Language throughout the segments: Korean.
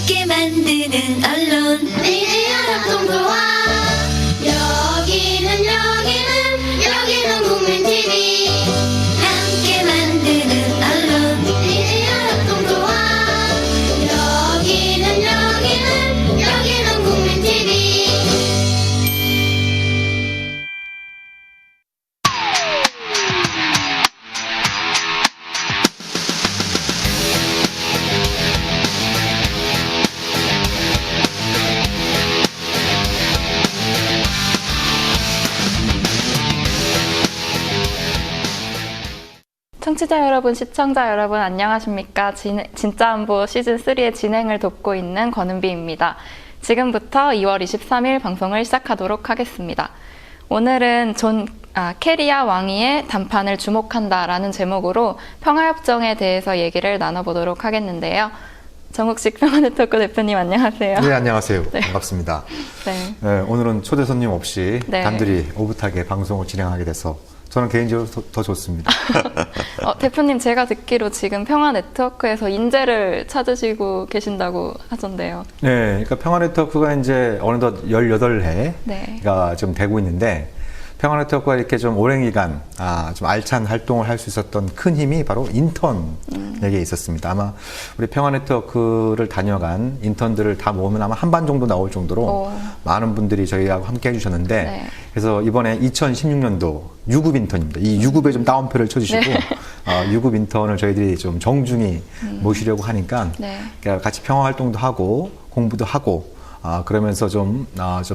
함께 만드는 언론 미디어 협동조합 여기는 국민TV 함께 만드는 언론 미디어 협동조합 여기는 국민TV. 청취자 여러분, 시청자 여러분 안녕하십니까? 진짜안보 시즌3의 진행을 돕고 있는 권은비입니다. 지금부터 2월 23일 방송을 시작하도록 하겠습니다. 오늘은 캐리아 왕위의 단판을 주목한다라는 제목으로 평화협정에 대해서 얘기를 나눠보도록 하겠는데요. 정욱식 평화네트워크 대표님 안녕하세요. 네, 안녕하세요. 네. 반갑습니다. 네. 네, 오늘은 초대 손님 없이 네. 단둘이 오붓하게 방송을 진행하게 돼서 저는 개인적으로 더 좋습니다. 대표님, 제가 듣기로 지금 평화네트워크에서 인재를 찾으시고 계신다고 하던데요. 네, 그러니까 평화네트워크가 이제 어느덧 18회가 네. 지금 되고 있는데, 평화네트워크가 이렇게 좀 오랜 기간 좀 알찬 활동을 할 수 있었던 큰 힘이 바로 인턴에게 있었습니다. 아마 우리 평화네트워크를 다녀간 인턴들을 다 모으면 아마 한 반 정도 나올 정도로 많은 분들이 저희하고 함께 해주셨는데, 네. 그래서 이번에 2016년도 유급 인턴입니다. 이 유급에 좀 따옴표를 쳐주시고, 네. 유급 인턴을 저희들이 좀 정중히 모시려고 하니까 네. 그러니까 같이 평화 활동도 하고 공부도 하고 그러면서 좀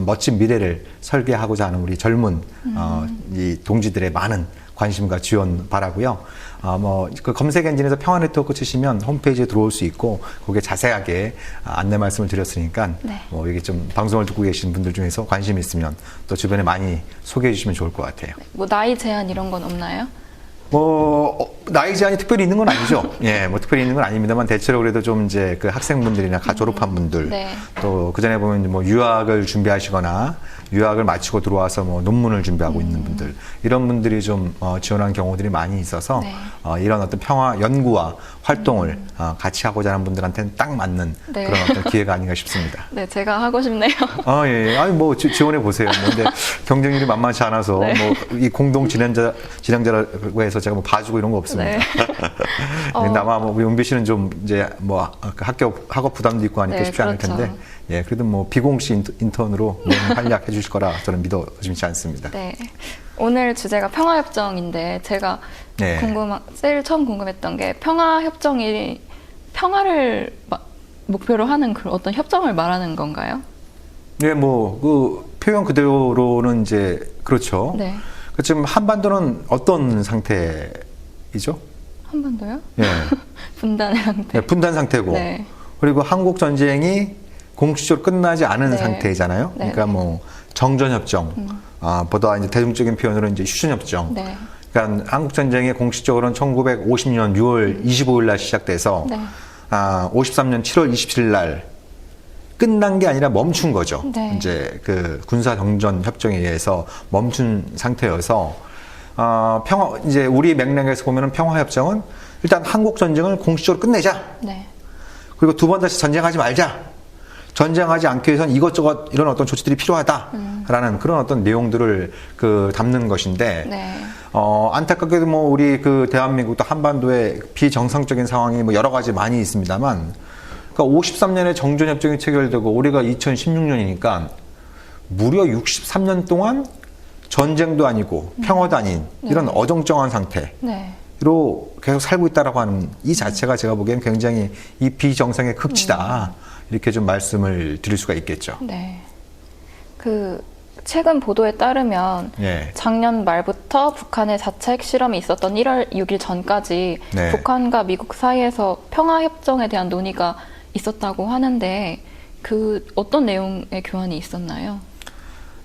멋진 미래를 설계하고자 하는 우리 젊은 이 동지들의 많은 관심과 지원 바라고요. 그 검색 엔진에서 평화네트워크 치시면 홈페이지에 들어올 수 있고, 거기에 자세하게 안내 말씀을 드렸으니까 네. 여기 좀 방송을 듣고 계신 분들 중에서 관심이 있으면 또 주변에 많이 소개해 주시면 좋을 것 같아요. 뭐 나이 제한 이런 건 없나요? 나이 제한이 특별히 있는 건 아니죠. 예, 특별히 있는 건 아닙니다만, 대체로 그래도 좀 이제 그 학생분들이나 졸업한 분들, 네. 또 그 전에 보면 뭐 유학을 준비하시거나 유학을 마치고 들어와서 뭐 논문을 준비하고 있는 분들, 이런 분들이 좀 지원한 경우들이 많이 있어서 네. 이런 어떤 평화 연구와 활동을 같이 하고자 하는 분들한테는 딱 맞는 네. 그런 어떤 기회가 아닌가 싶습니다. 네, 제가 하고 싶네요. 예. 아니, 지원해 보세요. 근데 경쟁률이 만만치 않아서, 네. 이 공동 진행자라고 해서 제가 봐주고 이런 거 없습니다. 네. 근데 아마 우리 은비 씨는 좀 이제 학업 부담도 있고 하니까 네, 쉽지 않을 그렇죠. 텐데, 예, 그래도 비공식 인턴으로 너무 활약해 주실 거라 저는 믿어 의심치 않습니다. 네. 오늘 주제가 평화협정인데, 제가 네. 제일 처음 궁금했던 게, 평화협정이 평화를 목표로 하는 그런 어떤 협정을 말하는 건가요? 네, 그 표현 그대로는 이제 그렇죠. 네. 지금 한반도는 어떤 상태이죠? 한반도요? 예. 분단의 상태. 네, 분단 상태고, 네. 그리고 한국 전쟁이 공식적으로 끝나지 않은 네. 상태잖아요. 네. 그러니까 정전협정, 보다 이제 대중적인 표현으로 이제 휴전협정. 네. 그러니까 한국 전쟁이 공식적으로는 1950년 6월 25일 날 시작돼서 네. 53년 7월 27일 날 끝난 게 아니라 멈춘 거죠. 네. 이제 그 군사 정전 협정에 의해서 멈춘 상태여서 이제 우리 맥락에서 보면은 평화협정은 일단 한국 전쟁을 공식적으로 끝내자. 네. 그리고 두 번 다시 전쟁하지 말자. 전쟁하지 않기 위해서는 이것저것 이런 어떤 조치들이 필요하다라는 그런 어떤 내용들을 담는 것인데, 네. 안타깝게도 우리 대한민국도 한반도에 비정상적인 상황이 여러 가지 많이 있습니다만, 그러니까 53년에 정전협정이 체결되고 올해가 2016년이니까 무려 63년 동안 전쟁도 아니고 평화도 아닌 이런 네. 어정쩡한 상태로 네. 계속 살고 있다라고 하는 이 자체가 제가 보기에는 굉장히 이 비정상의 극치다. 이렇게 좀 말씀을 드릴 수가 있겠죠. 네. 최근 보도에 따르면 예. 작년 말부터 북한의 4차 핵실험이 있었던 1월 6일 전까지 네. 북한과 미국 사이에서 평화협정에 대한 논의가 있었다고 하는데, 어떤 내용의 교환이 있었나요?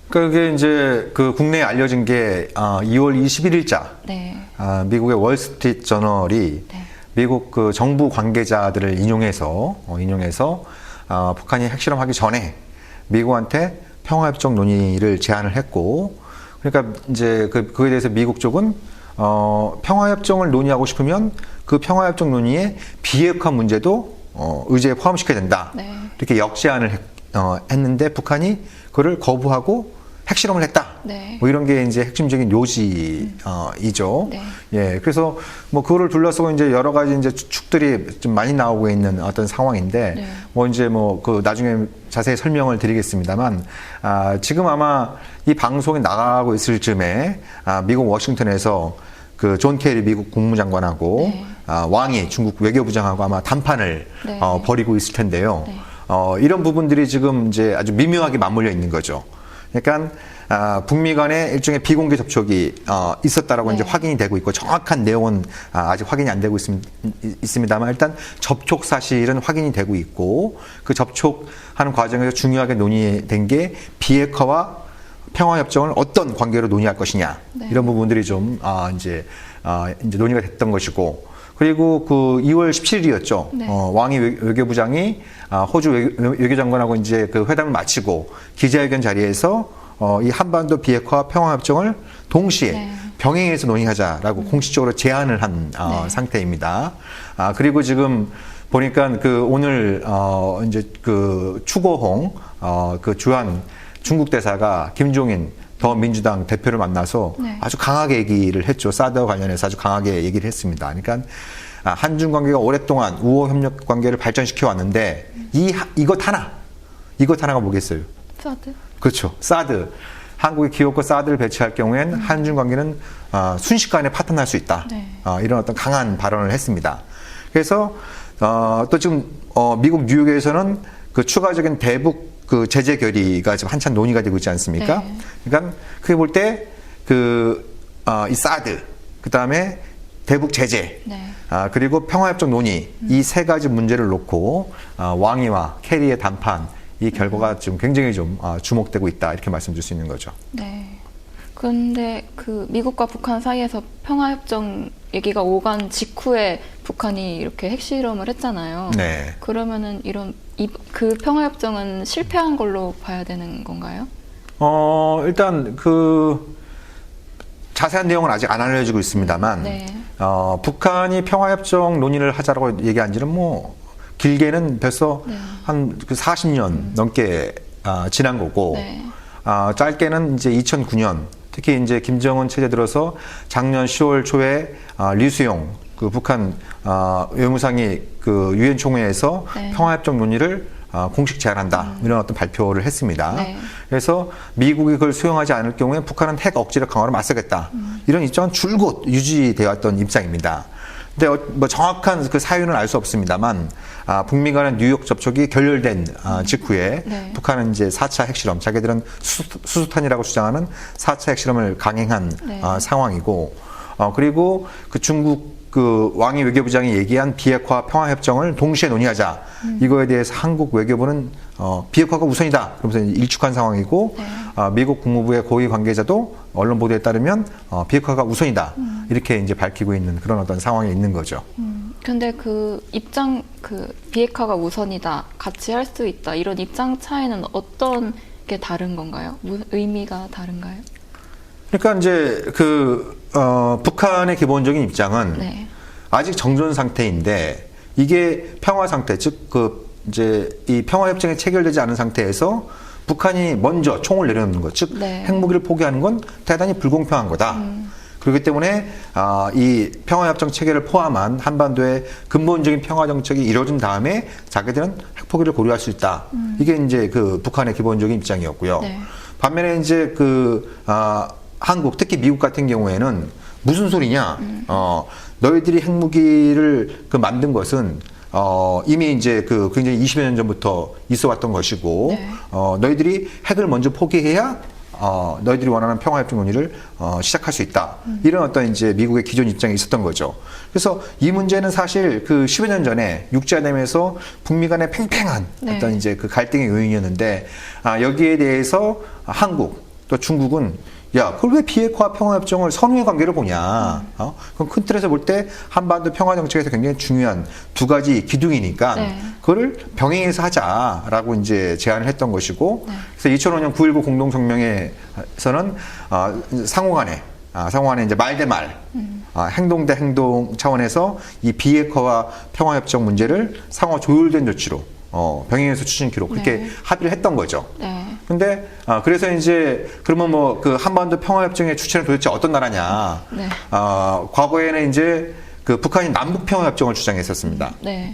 그게 이제 국내에 알려진 게 2월 21일자 네. 미국의 월스트리트 저널이 네. 미국 정부 관계자들을 인용해서 북한이 핵실험하기 전에 미국한테 평화협정 논의를 제안을 했고, 그러니까 이제 그에 대해서 미국 쪽은 평화협정을 논의하고 싶으면 그 평화협정 논의에 비핵화 문제도 의제에 포함시켜야 된다. 네. 이렇게 역제안을 했는데 북한이 그걸 거부하고 핵실험을 했다. 네. 뭐 이런 게 이제 핵심적인 요지이죠. 네. 예, 그래서 뭐 그거를 둘러싸고 이제 여러 가지 이제 추측들이 좀 많이 나오고 있는 어떤 상황인데, 네. 뭐 이제 뭐 그 나중에 자세히 설명을 드리겠습니다만, 지금 아마 이 방송이 나가고 있을 즈음에 미국 워싱턴에서 그 존 케리 미국 국무장관하고 네. 왕이 중국 외교부장하고 아마 담판을 네. 벌이고 있을 텐데요. 네. 이런 부분들이 지금 이제 아주 미묘하게 맞물려 있는 거죠. 그러니까 북미 간의 일종의 비공개 접촉이 있었다라고 네. 이제 확인이 되고 있고 정확한 내용은 아직 확인이 안 되고 있습니다만 일단 접촉 사실은 확인이 되고 있고 그 접촉하는 과정에서 중요하게 논의된 게 비핵화와 평화협정을 어떤 관계로 논의할 것이냐 네. 이런 부분들이 좀 이제 논의가 됐던 것이고 그리고 그 2월 17일이었죠. 네. 왕이 외교부장이 호주 외교장관하고 이제 그 회담을 마치고 기자회견 자리에서 이 한반도 비핵화 평화협정을 동시에 네. 병행해서 논의하자라고 공식적으로 제안을 한 네. 상태입니다. 그리고 지금 보니까 그 오늘 이제 그 추고홍 그 주한 중국 대사가 김종인 더민주당 대표를 만나서 네. 아주 아주 강하게 얘기를 했죠. 사드와 관련해서 아주 강하게 얘기를 했습니다. 그러니까 한중 관계가 오랫동안 우호 협력 관계를 발전시켜 왔는데 이것 하나가 뭐겠어요? 사드? 그렇죠. 사드. 한국이 기업과 사드를 배치할 경우엔 한중 관계는 순식간에 파탄날 수 있다. 네. 이런 어떤 강한 발언을 했습니다. 그래서 또 지금 미국 뉴욕에서는 그 추가적인 대북 그 제재 결의가 지금 한참 논의가 되고 있지 않습니까? 네. 그러니까 크게 볼 때 이 사드, 그 다음에 대북 제재, 네. 그리고 평화협정 논의 이 세 가지 문제를 놓고 왕이와 캐리의 담판 이 결과가 지금 굉장히 좀 주목되고 있다 이렇게 말씀드릴 수 있는 거죠. 네. 근데 그 미국과 북한 사이에서 평화협정 얘기가 오간 직후에 북한이 이렇게 핵실험을 했잖아요. 네. 그러면은 그 평화협정은 실패한 걸로 봐야 되는 건가요? 일단 그 자세한 내용은 아직 안 알려지고 있습니다만, 네. 북한이 평화협정 논의를 하자라고 얘기한 지는 뭐 길게는 벌써 네. 한 그 40년 넘게 지난 거고, 네. 짧게는 이제 2009년 특히 이제 김정은 체제 들어서 작년 10월 초에 리수용 그 북한 외무상이 그 유엔 총회에서 네. 평화협정 논의를 공식 제안한다 이런 어떤 발표를 했습니다. 네. 그래서 미국이 그걸 수용하지 않을 경우에 북한은 핵 억지력 강화로 맞서겠다 이런 입장은 줄곧 유지되어 왔던 입장입니다. 근데 뭐 정확한 그 사유는 알 수 없습니다만 북미 간의 뉴욕 접촉이 결렬된 직후에 네. 북한은 이제 4차 핵실험, 자기들은 수소탄이라고 주장하는 4차 핵실험을 강행한 네. 상황이고 그리고 그 중국 그 왕이 외교부장이 얘기한 비핵화 평화협정을 동시에 논의하자 이거에 대해서 한국 외교부는 비핵화가 우선이다 그러면서 일축한 상황이고 네. 미국 국무부의 고위 관계자도 언론 보도에 따르면 비핵화가 우선이다 이렇게 이제 밝히고 있는 그런 어떤 상황에 있는 거죠. 근데 그 비핵화가 우선이다, 같이 할 수 있다 이런 입장 차이는 어떤 게 다른 건가요? 의미가 다른가요? 그러니까 이제 북한의 기본적인 입장은 네. 아직 정전 상태인데 이게 평화 상태, 즉 이제 이 평화 협정이 체결되지 않은 상태에서 북한이 먼저 총을 내려놓는 것, 즉 네. 핵무기를 포기하는 건 대단히 불공평한 거다. 그렇기 때문에 이 평화협정 체결을 포함한 한반도의 근본적인 평화 정책이 이루어진 다음에 자기들은 핵포기를 고려할 수 있다. 이게 이제 그 북한의 기본적인 입장이었고요. 네. 반면에 이제 한국, 특히 미국 같은 경우에는 무슨 소리냐? 너희들이 핵무기를 만든 것은 이미 이제 굉장히 20여 년 전부터 있어 왔던 것이고, 네. 너희들이 핵을 먼저 포기해야 너희들이 원하는 평화협정 논의를 시작할 수 있다. 이런 어떤 이제 미국의 기존 입장이 있었던 거죠. 그래서 이 문제는 사실 10여 년 전에 육자회담에서 북미 간의 팽팽한 네. 어떤 이제 갈등의 요인이었는데, 여기에 대해서 한국 또 중국은 야, 그걸 왜 비핵화 평화협정을 선후의 관계로 보냐? 그럼 큰 틀에서 볼 때 한반도 평화 정책에서 굉장히 중요한 두 가지 기둥이니까 네. 그거를 병행해서 하자라고 이제 제안을 했던 것이고, 네. 그래서 2005년 9.19 공동성명에서는 상호간에 상호 간에 이제 말 대 말, 행동 대 행동 차원에서 이 비핵화와 평화협정 문제를 상호 조율된 조치로 병행해서 추진키로 그렇게 네. 합의를 했던 거죠. 네. 근데 그래서 이제 그러면 뭐 그 한반도 평화협정의 주체는 도대체 어떤 나라냐? 네. 과거에는 이제 그 북한이 남북평화협정을 주장했었습니다. 네.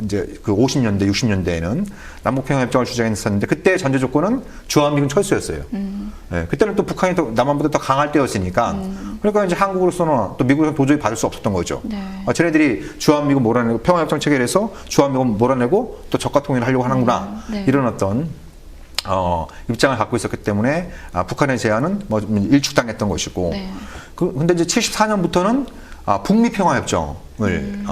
이제 그 50년대, 60년대에는 남북평화협정을 주장했었는데 그때 전제 조건은 주한미군 철수였어요. 네, 그때는 또 북한이 또 남한보다 더 강할 때였으니까 그러니까 이제 한국으로서는 또 미국에서 도저히 받을 수 없었던 거죠. 네. 쟤네들이 주한미군 몰아내고 평화협정 체결해서 주한미군 몰아내고 또 적과 통일을 하려고 하는구나 네. 이런 어떤 입장을 갖고 있었기 때문에 북한의 제안은 뭐 일축당했던 것이고 네. 근데 이제 74년부터는 북미 평화협정을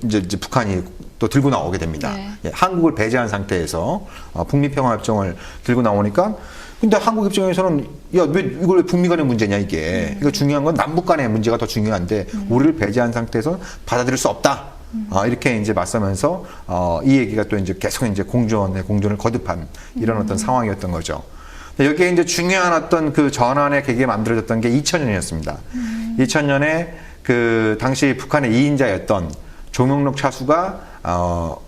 이제 북한이 또 들고 나오게 됩니다. 네. 예, 한국을 배제한 상태에서 북미 평화협정을 들고 나오니까 근데 한국 입장에서는 야, 왜 이걸 왜 북미 간의 문제냐 이게. 이거 중요한 건 남북 간의 문제가 더 중요한데 우리를 배제한 상태에서 받아들일 수 없다. 이렇게 이제 맞서면서 이 얘기가 또 이제 계속 이제 공존을 거듭한 이런 어떤 상황이었던 거죠. 여기에 이제 중요한 어떤 그 전환의 계기가 만들어졌던 게 2000년이었습니다. 2000년에 그 당시 북한의 2인자였던 조명록 차수가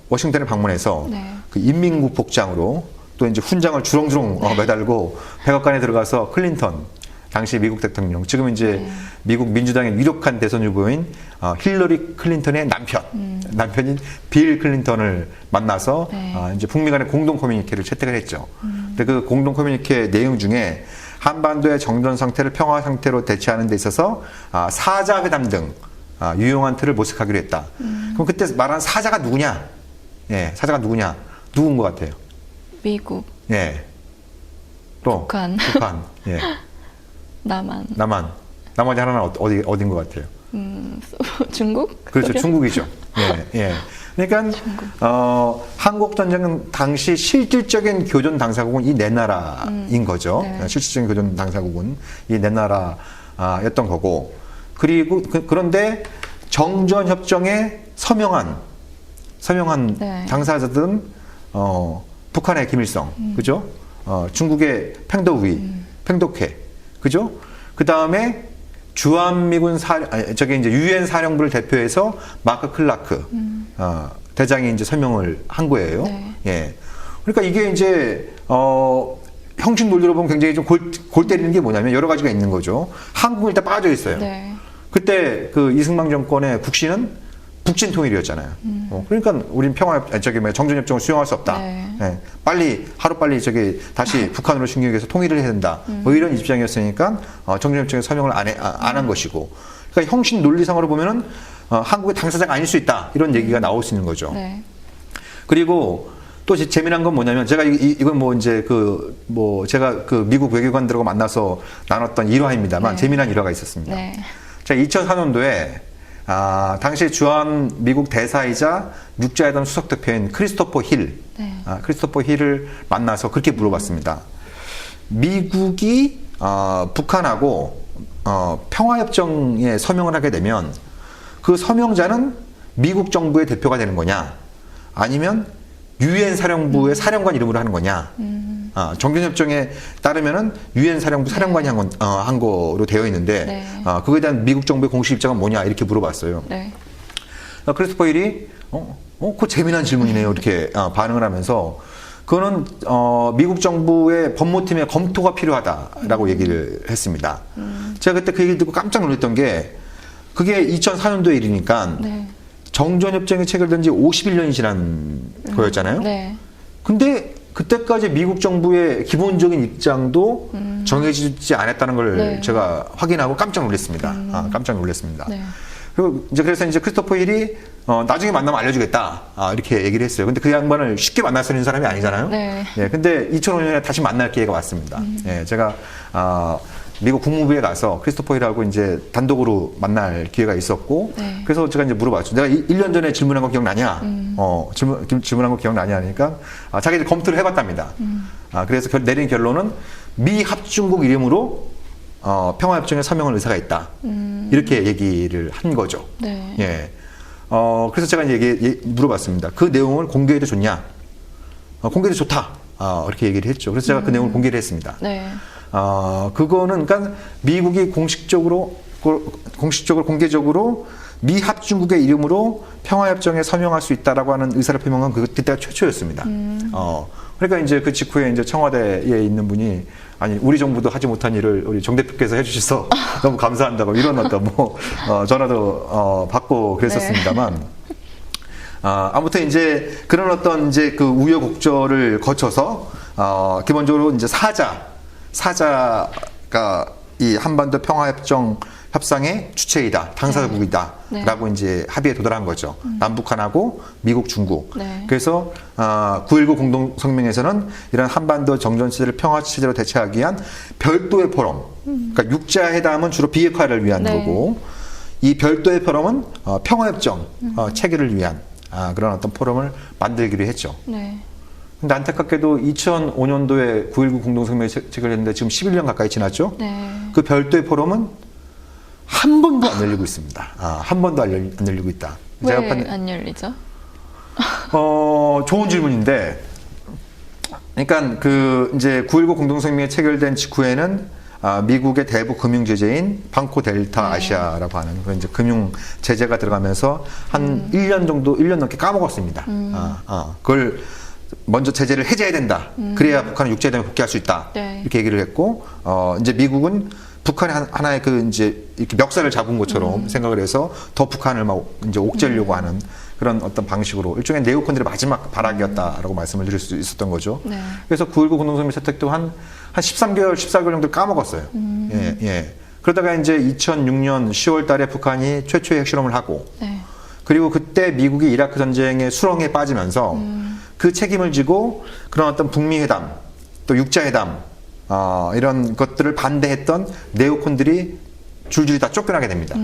워싱턴에 방문해서 네. 그 인민국 복장으로 또 이제 훈장을 주렁주렁 매달고 백악관에 들어가서 클린턴 당시 미국 대통령 지금 이제 미국 민주당의 유력한 대선 후보인 힐러리 클린턴의 남편인 빌 클린턴을 만나서 네. 이제 북미 간의 공동 커뮤니케를 채택을 했죠. 근데 그 공동 커뮤니케 내용 중에 한반도의 정전 상태를 평화 상태로 대체하는 데 있어서 사자 회담 등 유용한 틀을 모색하기로 했다. 그럼 그때 말한 사자가 누구냐? 예, 사자가 누구냐? 누군 것 같아요? 미국, 예. 또 북한. 예. 남한, 나머지 하나는 어딘 것 같아요? 중국? 그렇죠, 소련? 중국이죠. 예, 예. 그러니까 한국 전쟁은 당시 실질적인 교전 당사국은 이 네 나라인 거죠. 네. 실질적인 교전 당사국은 이 네 나라였던 거고. 그리고 그런데 정전 협정에 서명한 네. 당사자들은 북한의 김일성, 그죠? 중국의 팽도회, 그죠? 그 다음에 주한미군 이제 유엔 사령부를 대표해서 마크 클라크 대장이 이제 서명을 한 거예요. 네. 예. 그러니까 이게 이제 형식 논리로 보면 굉장히 좀 골 때리는 게 뭐냐면 여러 가지가 있는 거죠. 한국은 일단 빠져 있어요. 네. 그때 그 이승만 정권의 국시는 북진 통일이었잖아요. 그러니까 우린 정전협정을 수용할 수 없다. 네. 예, 하루빨리 다시 북한으로 신경해서 통일을 해야 된다. 뭐 이런 입장이었으니까 정전협정에 서명을 안 한 것이고. 그러니까 형식 논리상으로 보면은 한국의 당사자가 아닐 수 있다. 이런 얘기가 나올 수 있는 거죠. 네. 그리고 또 재미난 건 뭐냐면 제가 이건 뭐 이제 제가 그 미국 외교관들하고 만나서 나눴던 일화입니다만 네. 재미난 일화가 있었습니다. 네. 제가 2004년도에 당시 주한 미국 대사이자 육자회담 수석대표인 크리스토퍼 힐, 네. 크리스토퍼 힐을 만나서 그렇게 물어봤습니다. 미국이 북한하고 평화협정에 서명을 하게 되면 그 서명자는 미국 정부의 대표가 되는 거냐, 아니면 유엔 사령부의 사령관 이름으로 하는 거냐. 정전협정에 따르면은 유엔 사령부 사령관이 한 거로 되어 있는데 네. 그거에 대한 미국 정부의 공식 입장은 뭐냐 이렇게 물어봤어요. 네. 크리스토퍼 힐이 그거 재미난 질문이네요 이렇게 반응을 하면서 그거는 미국 정부의 법무팀의 검토가 필요하다라고 얘기를 했습니다. 제가 그때 그 얘기를 듣고 깜짝 놀랐던 게 그게 2004년도 일이니까 네. 정전협정이 체결된 지 51년이 지난 거였잖아요. 네. 근데 그때까지 미국 정부의 기본적인 입장도 정해지지 않았다는 걸 네. 제가 확인하고 깜짝 놀랐습니다. 깜짝 놀랐습니다. 네. 그래서 이제 크리스토퍼 힐이 나중에 만나면 알려주겠다 이렇게 얘기를 했어요. 근데 그 양반을 쉽게 만날 수 있는 사람이 아니잖아요. 네. 예, 근데 2005년에 다시 만날 기회가 왔습니다. 예, 제가 미국 국무부에 가서 크리스토퍼 힐하고 이제 단독으로 만날 기회가 있었고, 네. 그래서 제가 이제 물어봤죠. 내가 1년 전에 질문한 거 기억나냐? 질문한 거 기억나냐 하니까 자기들 검토를 해봤답니다. 그래서 내린 결론은 미 합중국 이름으로 평화협정에 서명할 의사가 있다. 이렇게 얘기를 한 거죠. 네. 예. 그래서 제가 이제 물어봤습니다. 그 내용을 공개해도 좋냐? 공개해도 좋다. 이렇게 얘기를 했죠. 그래서 제가 그 내용을 공개를 했습니다. 네. 그거는 그러니까 미국이 공식적으로 공개적으로 미 합중국의 이름으로 평화협정에 서명할 수 있다라고 하는 의사를 표명한 그때가 최초였습니다. 그러니까 이제 그 직후에 이제 청와대에 있는 분이 아니 우리 정부도 하지 못한 일을 우리 정 대표께서 해주셔서 너무 감사한다고 이런 어떤 전화도 받고 그랬었습니다만 아무튼 이제 그런 어떤 이제 그 우여곡절을 거쳐서 기본적으로 이제 사자가 이 한반도 평화협정 협상의 주체이다, 당사국이다, 네. 라고 이제 합의에 도달한 거죠. 남북한하고 미국, 중국. 네. 그래서 9.19 공동성명에서는 이런 한반도 정전체제를 평화체제로 대체하기 위한 별도의 포럼, 그러니까 육자회담은 주로 비핵화를 위한 네. 거고, 이 별도의 포럼은 평화협정 체결을 위한 그런 어떤 포럼을 만들기로 했죠. 네. 근데 안타깝게도 2005년도에 9.19 공동성명이 체결했는데 지금 11년 가까이 지났죠. 네. 그 별도의 포럼은 한 번도 안 열리고 있습니다. 한 번도 안 열리고 있다. 왜 안 열리죠? 좋은 질문인데, 그러니까 그 이제 9.19 공동성명이 체결된 직후에는 미국의 대북 금융 제재인 방코 델타 아시아라고 하는 그런 이제 금융 제재가 들어가면서 한 1년 정도, 1년 넘게 까먹었습니다. 그걸 먼저 제재를 해제해야 된다. 그래야 북한은 육자회담에 복귀할 수 있다. 네. 이렇게 얘기를 했고, 이제 미국은 북한이 하나의 그 이제 이렇게 멱살을 잡은 것처럼 생각을 해서 더 북한을 막 이제 옥죄려고 하는 그런 어떤 방식으로 일종의 네오콘들의 마지막 발악이었다라고 말씀을 드릴 수 있었던 거죠. 네. 그래서 9.19 공동성명 채택도 한 13개월, 14개월 정도 까먹었어요. 예. 그러다가 이제 2006년 10월 달에 북한이 최초의 핵실험을 하고, 네. 그리고 그때 미국이 이라크 전쟁의 수렁에 빠지면서 그 책임을 지고 그런 어떤 북미 회담, 또 육자회담, 이런 것들을 반대했던 네오콘들이 줄줄이 다 쫓겨나게 됩니다.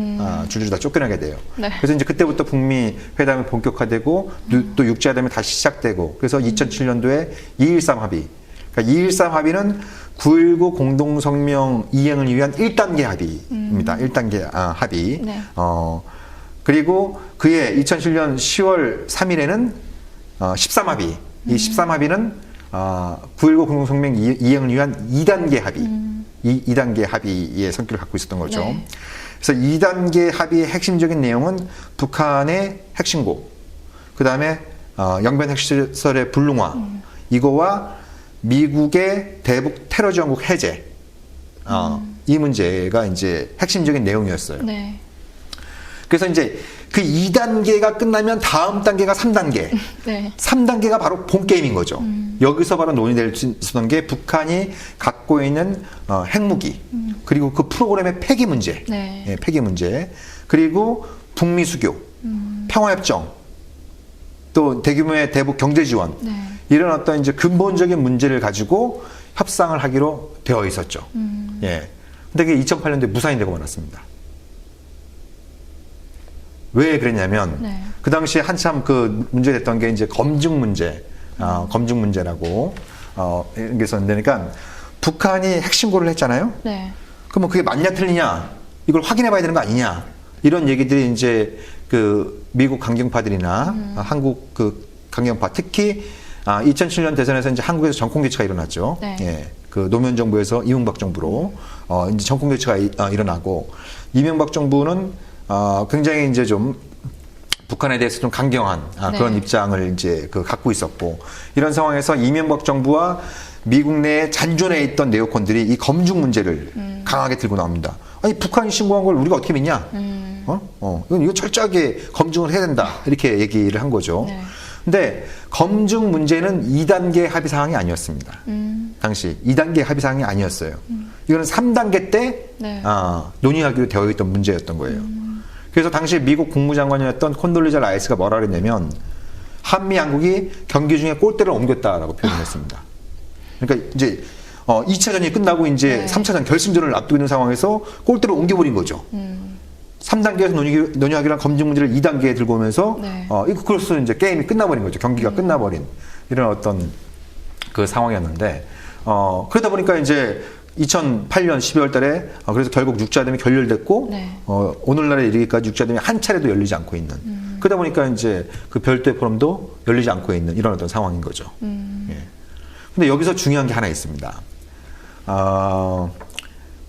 줄줄이 다 쫓겨나게 돼요. 네. 그래서 이제 그때부터 북미 회담이 본격화되고 또 육자회담이 다시 시작되고, 그래서 2007년도에 2.13 합의. 그러니까 2.13 합의는 9.19 공동성명 이행을 위한 1단계 합의입니다. 1단계 합의. 네. 그리고 그해 2007년 10월 3일에는 13 합의. 이 13 합의는 9.19 공동성명 이행을 위한 2단계 합의, 2단계 합의의 성격을 갖고 있었던 거죠. 네. 그래서 2단계 합의의 핵심적인 내용은 북한의 핵신고, 그 다음에 영변 핵시설의 불능화, 이거와 미국의 대북 테러 지원국 해제, 이 문제가 이제 핵심적인 내용이었어요. 네. 그래서 이제 그 2단계가 끝나면 다음 단계가 3단계. 네. 3단계가 바로 본 게임인 거죠. 여기서 바로 논의될 수 있었던 게 북한이 갖고 있는 핵무기, 그리고 그 프로그램의 폐기 문제, 네. 예, 폐기 문제, 그리고 북미 수교, 평화협정, 또 대규모의 대북 경제 지원, 네. 이런 어떤 이제 근본적인 문제를 가지고 협상을 하기로 되어 있었죠. 예. 근데 그게 2008년도에 무산이 되고 말았습니다. 왜 그랬냐면, 네. 그 당시에 한참 그 문제됐던 게 이제 검증 문제, 검증 문제라고, 이런 게 있었는데, 그러니까 북한이 핵신고를 했잖아요? 네. 그러면 그게 맞냐 틀리냐? 이걸 확인해 봐야 되는 거 아니냐? 이런 얘기들이 이제 그 미국 강경파들이나 한국 그 강경파, 특히 2007년 대선에서 이제 한국에서 정권 교체가 일어났죠. 네. 예. 그 노무현 정부에서 이명박 정부로, 이제 정권 교체가 일어나고, 이명박 정부는 굉장히 이제 좀 북한에 대해서 좀 강경한 네. 그런 입장을 이제 갖고 있었고, 이런 상황에서 이명박 정부와 미국 내에 잔존해 있던 네오콘들이 이 검증 문제를 강하게 들고 나옵니다. 아니, 북한이 신고한 걸 우리가 어떻게 믿냐? 이거 철저하게 검증을 해야 된다. 이렇게 얘기를 한 거죠. 네. 근데 검증 문제는 2단계 합의 사항이 아니었습니다. 당시 2단계 합의 사항이 아니었어요. 이거는 3단계 때 네. 논의하기로 되어 있던 문제였던 거예요. 그래서 당시 미국 국무장관이었던 콘돌리자 라이스가 뭐라 그랬냐면, 한미 양국이 경기 중에 골대를 옮겼다라고 표현했습니다. 그러니까 이제 2차전이 끝나고 이제 네. 3차전 결승전을 앞두고 있는 상황에서 골대를 옮겨버린 거죠. 3단계에서 논의하기로 한 검증 문제를 2단계에 들고 오면서 네. 그로서 이제 게임이 끝나버린 거죠. 경기가 끝나버린 이런 어떤 그 상황이었는데, 그러다 보니까 이제 2008년 12월 달에 그래서 결국 육자회담이 결렬됐고, 네. 오늘날에 이르기까지 육자회담이 한 차례도 열리지 않고 있는, 그러다 보니까 이제 그 별도의 포럼도 열리지 않고 있는 이런 어떤 상황인 거죠. 예. 근데 여기서 중요한 게 하나 있습니다.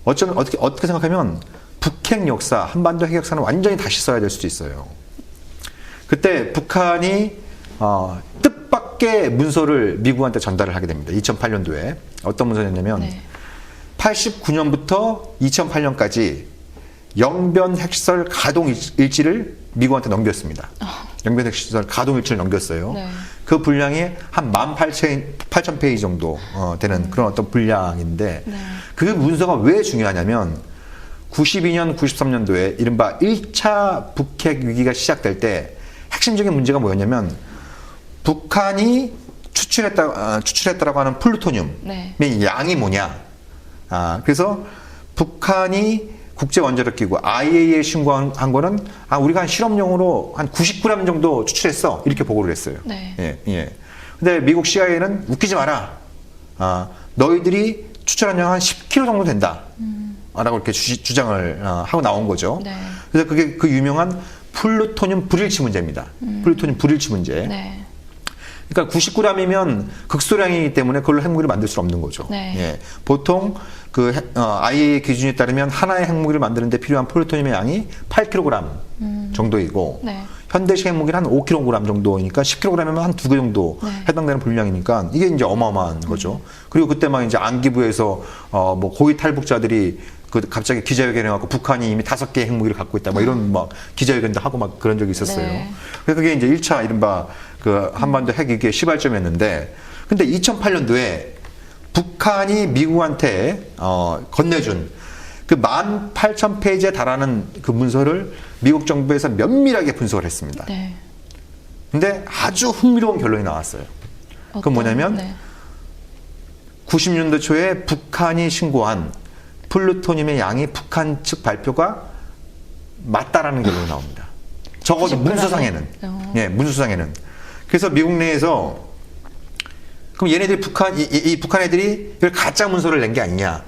어떻게 생각하면 북핵 역사, 한반도 핵 역사는 완전히 다시 써야 될 수도 있어요. 그때 북한이 뜻밖의 문서를 미국한테 전달을 하게 됩니다. 2008년도에. 어떤 문서였냐면 네. 89년부터 2008년까지 영변 핵시설 가동 일지를 미국한테 넘겼습니다. 영변 핵시설 가동 일지를 넘겼어요. 네. 그 분량이 한 18,000페이지 정도 되는 그런 어떤 분량인데 네. 그 문서가 왜 중요하냐면 92년, 93년도에 이른바 1차 북핵 위기가 시작될 때 핵심적인 문제가 뭐였냐면 북한이 추출했다라고 하는 플루토늄의 네. 양이 뭐냐. 그래서 북한이 국제원자력기구 IAEA에 신고한 거는 우리가 한 실험용으로 한 90g 정도 추출했어. 이렇게 보고를 했어요. 네. 예, 예. 근데 미국 CIA는 웃기지 마라. 너희들이 추출한 양 한 10kg 정도 된다. 라고 이렇게 주장을 하고 나온 거죠. 네. 그래서 그게 그 유명한 플루토늄 불일치 문제입니다. 플루토늄 불일치 문제. 네. 그러니까 99g이면 극소량이기 때문에 그걸로 핵무기를 만들 수 없는 거죠. 네. 예. 보통 그 IAEA 기준에 따르면 하나의 핵무기를 만드는데 필요한 플루토늄의 양이 8kg 정도이고 네. 현대식 핵무기는 한 5kg 정도니까 10kg이면 한 2개 정도 네. 해당되는 분량이니까 이게 이제 어마어마한 거죠. 그리고 그때 막 이제 안기부에서 뭐 고위 탈북자들이 갑자기 기자회견 해갖고 북한이 이미 5개의 핵무기를 갖고 있다, 뭐 이런 막 기자회견도 하고 막 그런 적이 있었어요. 네. 그래서 그게 이제 1차 이른바 그 한반도 핵 위기의 시발점이었는데, 근데 2008년도에 북한이 미국한테 건네준 그 18,000페이지에 달하는 그 문서를 미국 정부에서 면밀하게 분석을 했습니다. 네. 근데 아주 흥미로운 결론이 나왔어요. 그건 뭐냐면 네. 90년대 초에 북한이 신고한 플루토늄의 양이 북한 측 발표가 맞다라는 결론이 나옵니다. 적어도 90g? 문서상에는. 예, 문서상에는. 그래서 미국 내에서 그럼 얘네들이 이 북한 애들이 이걸 가짜 문서를 낸 게 아니냐.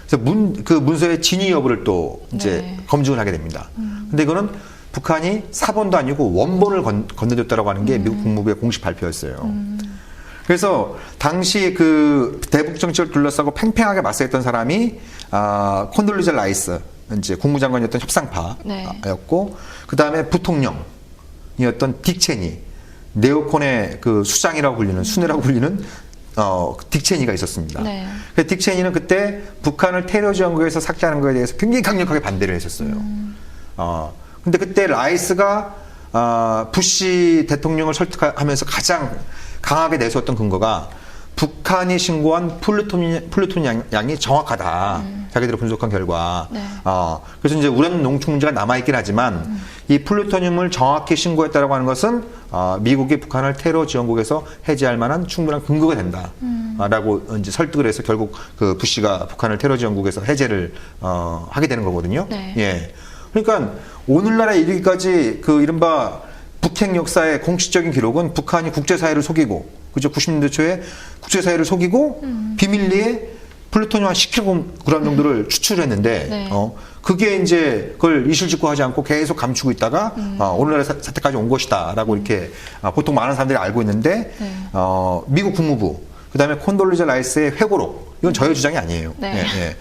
그래서 그 문서의 진위 여부를 또 이제 네. 검증을 하게 됩니다. 근데 이거는 북한이 사본도 아니고 원본을 건네줬다라고 하는 게 미국 국무부의 공식 발표였어요. 그래서 당시 그 대북 정책을 둘러싸고 팽팽하게 맞서했던 사람이 콘돌리자 라이스, 이제 국무장관이었던 협상파였고, 그 다음에 부통령이었던 딕 체니, 네오콘의 그 수장이라고 불리는, 수뇌라고 불리는 딕 체니가 있었습니다. 네. 딕 체니는 그때 북한을 테러 지원국에서 삭제하는 것에 대해서 굉장히 강력하게 반대를 했었어요. 근데 그때 라이스가 부시 대통령을 설득하면서 가장 강하게 내세웠던 근거가 북한이 신고한 플루토늄 양이 정확하다. 자기들이 분석한 결과. 네. 그래서 이제 우라늄 농축 문제가 남아있긴 하지만 이 플루토늄을 정확히 신고했다라고 하는 것은 미국이 북한을 테러 지원국에서 해제할 만한 충분한 근거가 된다. 라고 이제 설득을 해서 결국 그 부시가 북한을 테러 지원국에서 해제를 하게 되는 거거든요. 네. 예. 그러니까 오늘날에 이르기까지 그 이른바 북핵 역사의 공식적인 기록은 북한이 국제사회를 속이고, 그죠? 90년대 초에 국제사회를 속이고 비밀리에 플루토늄 한 10kg 정도를 추출했는데, 네. 그게 이제 그걸 이실직고하지 않고 계속 감추고 있다가 오늘날의 사태까지 온 것이다라고 이렇게 보통 많은 사람들이 알고 있는데, 네. 미국 국무부, 그 다음에 콘돌리자 라이스의 회고록, 이건 저의 주장이 아니에요. 네. 예, 예.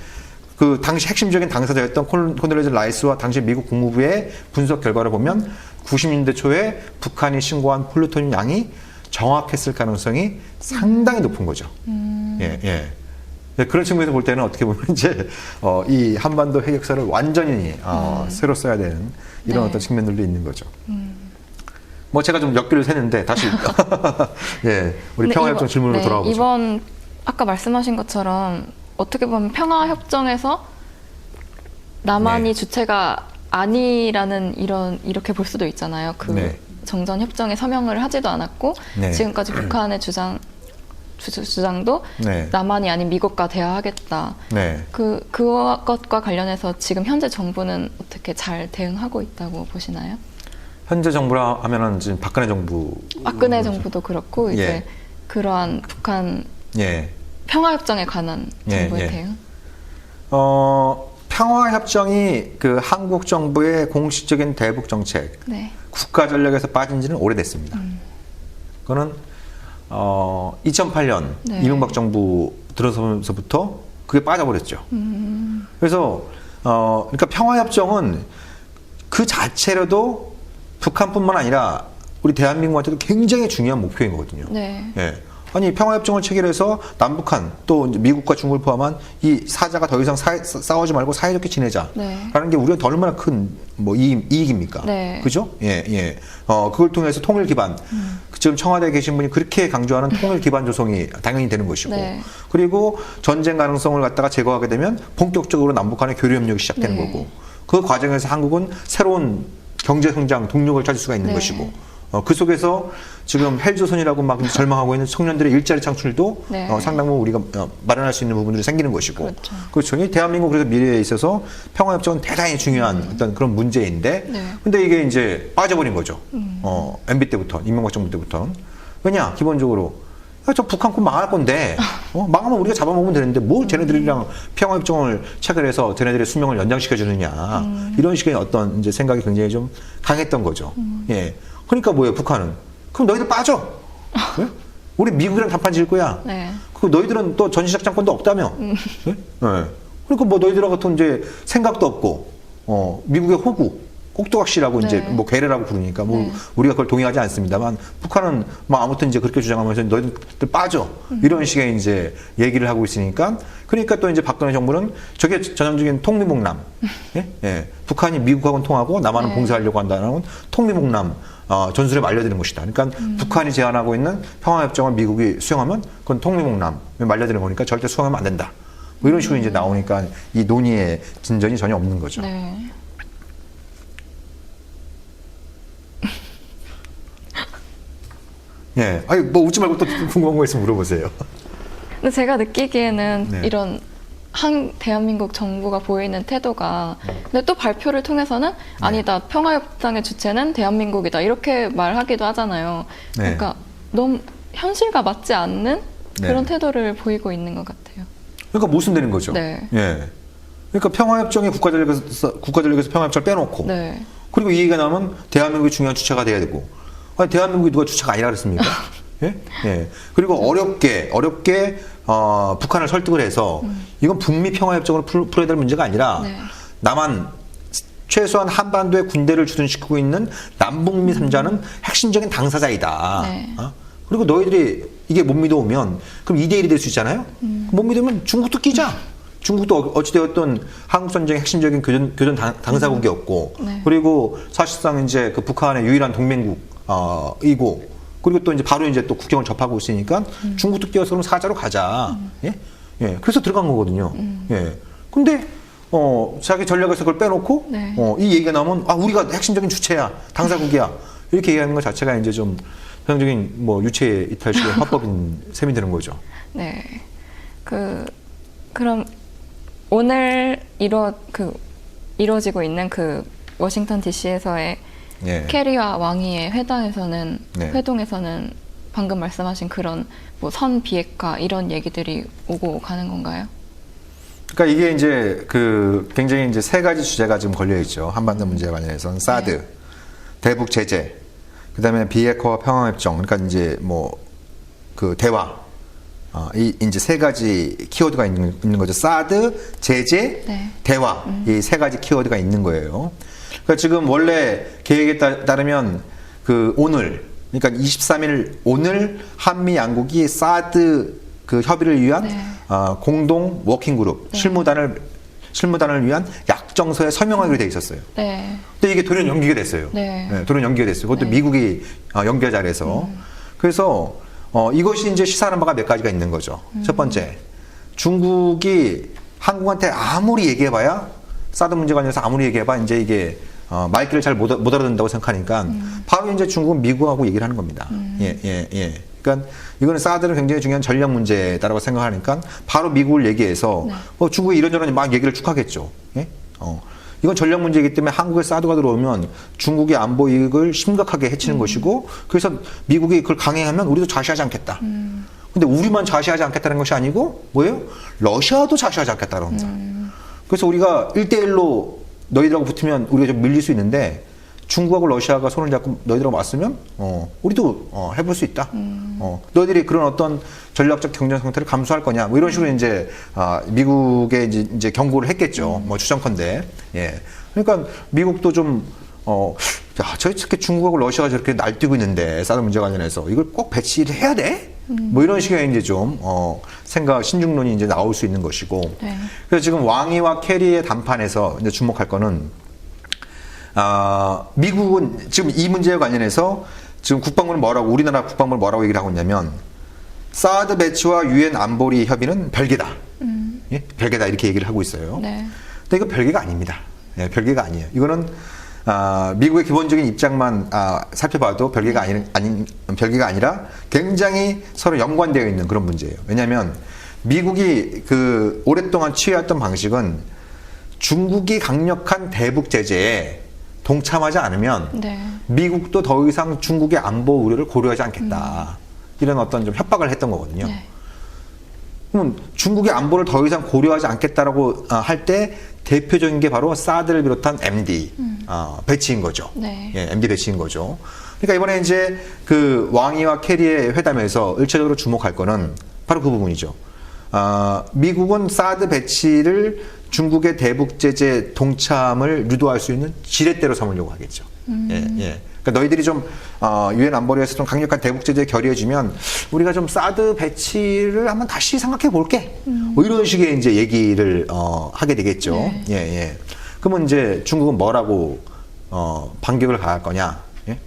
그 당시 핵심적인 당사자였던 콘돌리자 라이스와 당시 미국 국무부의 분석 결과를 보면 90년대 초에 북한이 신고한 플루토늄 양이 정확했을 가능성이 상당히 높은 거죠. 예, 예. 예, 그런 측면에서 볼 때는 어떻게 보면 이제 이 한반도 핵 역사를 완전히 새로 써야 되는 이런 네. 어떤 측면들도 있는 거죠. 뭐 제가 좀 몇 개를 샜는데 다시 예, 우리 근데 평화협정 질문으로 네, 돌아오죠. 이번 아까 말씀하신 것처럼 어떻게 보면 평화협정에서 남한이 네. 주체가 아니라는 이렇게 볼 수도 있잖아요. 그 네. 정전 협정에 서명을 하지도 않았고 네. 지금까지 북한의 주장도 네. 남한이 아닌 미국과 대화하겠다. 네. 그것과 관련해서 지금 현재 정부는 어떻게 잘 대응하고 있다고 보시나요? 현재 정부라 하면은 지금 박근혜 정부. 박근혜 정부도 그렇고 이제 예. 그러한 북한 예. 평화협정에 관한 예, 정부의 예. 대응? 평화협정이 그 한국 정부의 공식적인 대북 정책, 네. 국가 전략에서 빠진 지는 오래됐습니다. 그거는 2008년 네. 이명박 정부 들어서면서부터 그게 빠져버렸죠. 그래서 그러니까 평화협정은 그 자체로도 북한뿐만 아니라 우리 대한민국한테도 굉장히 중요한 목표인 거거든요. 네. 예. 아니 평화협정을 체결해서 남북한 또 이제 미국과 중국을 포함한 이 사자가 더 이상 싸우지 말고 사이좋게 지내자라는 네. 게 우리한테 얼마나 큰 뭐 이익입니까? 네. 그죠? 예, 예. 그걸 통해서 통일 기반. 지금 청와대에 계신 분이 그렇게 강조하는 통일 기반 조성이 당연히 되는 것이고, 네. 그리고 전쟁 가능성을 갖다가 제거하게 되면 본격적으로 남북 간의 교류 협력이 시작되는 네. 거고, 그 과정에서 한국은 새로운 경제 성장 동력을 찾을 수가 있는 네. 것이고, 그 속에서 지금 헬조선이라고 막 절망하고 있는 청년들의 일자리 창출도 네. 상당 부분 우리가 마련할 수 있는 부분들이 생기는 것이고, 그렇죠. 그렇죠. 이 대한민국 그래서 미래에 있어서 평화협정은 대단히 중요한 어떤 그런 문제인데, 네. 근데 이게 이제 빠져버린 거죠. MB 때부터, 이명박 정부 때부터. 왜냐, 기본적으로 야, 저 북한 곧 망할 건데, 망하면 우리가 잡아먹으면 되는데 뭘 쟤네들이랑 평화협정을 체결해서 쟤네들의 수명을 연장시켜 주느냐, 이런 식의 어떤 이제 생각이 굉장히 좀 강했던 거죠. 예. 그러니까 뭐예요, 북한은? 그럼 너희들 빠져. 예? 우리 미국이랑 단판 지을 거야. 네. 그 너희들은 또 전시작전권도 없다며. 예? 예. 그러니까 뭐 너희들하고 또 이제 생각도 없고, 미국의 호구, 꼭두각시라고 네. 이제 뭐 괴뢰라고 부르니까 뭐 네. 우리가 그걸 동의하지 않습니다만, 북한은 뭐 아무튼 이제 그렇게 주장하면서 너희들 빠져. 이런 식의 이제 얘기를 하고 있으니까, 그러니까 또 이제 박근혜 정부는 저게 전형적인 통미봉남. 예? 예. 북한이 미국하고는 통하고 남한은 네. 봉쇄하려고 한다는 통미봉남 전술에 말려드는 것이다. 그러니까 북한이 제안하고 있는 평화협정을 미국이 수용하면 그건 통미봉남에 말려드는 거니까 절대 수용하면 안 된다. 뭐 이런 식으로 이제 나오니까 이 논의의 진전이 전혀 없는 거죠. 네. 예. 아니, 뭐 웃지 말고 또 궁금한 거 있으면 물어보세요. 근데 제가 느끼기에는 네. 이런 대한민국 정부가 보이는 태도가 근데 또 발표를 통해서는 아니다, 평화협정의 주체는 대한민국이다 이렇게 말하기도 하잖아요. 네. 그러니까 너무 현실과 맞지 않는 네. 그런 태도를 보이고 있는 것 같아요. 그러니까 모순되는 거죠. 네. 예. 그러니까 평화협정에 국가전력에서 평화협정을 빼놓고, 네. 그리고 이 얘기가 나오면 대한민국이 중요한 주체가 돼야 되고, 아니, 대한민국이 누가 주체가 아니라 그랬습니까? 예? 예. 그리고 어렵게, 북한을 설득을 해서, 이건 북미 평화협정으로 풀어야 될 문제가 아니라, 네. 남한, 최소한 한반도에 군대를 주둔시키고 있는 남북미 3자는 핵심적인 당사자이다. 네. 그리고 너희들이 이게 못 믿어오면, 그럼 2대1이 될 수 있잖아요? 못 믿으면 중국도 끼자. 중국도 어찌되었든 한국 전쟁의 핵심적인 교전 당사국이었고, 네. 그리고 사실상 이제 그 북한의 유일한 동맹국이고, 그리고 또 이제 바로 이제 또 국경을 접하고 있으니까 중국도 끼어서 그럼 사자로 가자. 예? 예. 그래서 들어간 거거든요. 예. 근데, 자기 전략에서 그걸 빼놓고, 네. 이 얘기가 나오면, 우리가 핵심적인 주체야. 당사국이야. 이렇게 얘기하는 것 자체가 이제 좀, 전형적인 뭐 유체 이탈식의 화법인 셈이 되는 거죠. 네. 그럼 오늘 이루어지고 있는 그 워싱턴 DC에서의 예. 캐리와 왕이의 회담에서는 네. 회동에서는 방금 말씀하신 그런 뭐 선 비핵화 이런 얘기들이 오고 가는 건가요? 그러니까 이게 이제 굉장히 이제 세 가지 주제가 지금 걸려 있죠. 한반도 문제에 관련해서는 사드, 네. 대북 제재, 그다음에 비핵화 평화협정. 그러니까 이제 뭐 그 대화. 이 이제 세 가지 키워드가 있는 거죠. 사드, 제재, 네. 대화. 이 세 가지 키워드가 있는 거예요. 그러니까 지금 원래 계획에 따르면 오늘, 그러니까 23일 오늘 한미 양국이 사드 그 협의를 위한 네. 공동 워킹 그룹 네. 실무단을 위한 약정서에 서명하기로 돼 있었어요. 네. 근데 이게 돌연 연기가 됐어요. 네. 돌연 연기가 됐어요. 그것도 네. 미국이 연기가 잘해서. 그래서 이것이 이제 시사하는 바가 몇 가지가 있는 거죠. 첫 번째, 중국이 한국한테 아무리 얘기해봐야 사드 문제 관련해서 아무리 얘기해봐 이제 이게 말귀를 잘 못 알아듣는다고 생각하니까 바로 이제 중국은 미국하고 얘기를 하는 겁니다. 예. 그러니까 이거는 사드는 굉장히 중요한 전략 문제다라고 생각하니까 바로 미국을 얘기해서 중국이 이런저런 막 얘기를 쭉 하겠죠. 예? 이건 전략 문제이기 때문에 한국에 사드가 들어오면 중국의 안보 이익을 심각하게 해치는 것이고, 그래서 미국이 그걸 강행하면 우리도 자시하지 않겠다. 근데 우리만 자시하지 않겠다는 것이 아니고 뭐예요? 러시아도 자시하지 않겠다는 겁니다. 그래서 우리가 1대1로 너희들하고 붙으면 우리가 좀 밀릴 수 있는데, 중국하고 러시아가 손을 잡고 너희들하고 맞으면 우리도 해볼 수 있다. 너희들이 그런 어떤 전략적 경쟁 상태를 감수할 거냐, 뭐 이런 식으로 이제 미국에 이제 경고를 했겠죠. 뭐 추정컨대. 예. 그러니까 미국도 좀 저렇게 중국하고 러시아가 저렇게 날뛰고 있는데 사드 문제 관련해서 이걸 꼭 배치를 해야 돼? 뭐 이런 식의 이제 좀 신중론이 이제 나올 수 있는 것이고. 네. 그래서 지금 왕이와 캐리의談판에서 이제 주목할 거는 미국은 지금 이 문제와 관련해서 지금 국방부는 뭐라고, 우리나라 국방부는 뭐라고 얘기를 하고 있냐면, 사드 배치와 유엔 안보리 협의는 별개다. 예? 별개다 이렇게 얘기를 하고 있어요. 네. 근데 이거 별개가 아닙니다. 예, 별개가 아니에요. 이거는 미국의 기본적인 입장만 살펴봐도 별개가 별개가 아니라 굉장히 서로 연관되어 있는 그런 문제예요. 왜냐하면 미국이 그 오랫동안 취해왔던 방식은 중국이 강력한 대북 제재에 동참하지 않으면 네. 미국도 더 이상 중국의 안보 우려를 고려하지 않겠다. 이런 어떤 좀 협박을 했던 거거든요. 네. 그러면 중국의 안보를 더 이상 고려하지 않겠다라고 할 때 대표적인 게 바로 사드를 비롯한 MD 배치인 거죠. 네. 예, MD 배치인 거죠. 그러니까 이번에 이제 그 왕이와 캐리의 회담에서 일차적으로 주목할 거는 바로 그 부분이죠. 미국은 사드 배치를 중국의 대북 제재 동참을 유도할 수 있는 지렛대로 삼으려고 하겠죠. 예, 예. 그러니까 너희들이 좀 유엔 안보리에서 좀 강력한 대북 제재 결의해주면 우리가 좀 사드 배치를 한번 다시 생각해 볼게. 뭐 이런 식의 이제 얘기를 하게 되겠죠. 네. 예, 예. 그러면 이제 중국은 뭐라고 반격을 가할 거냐? 예?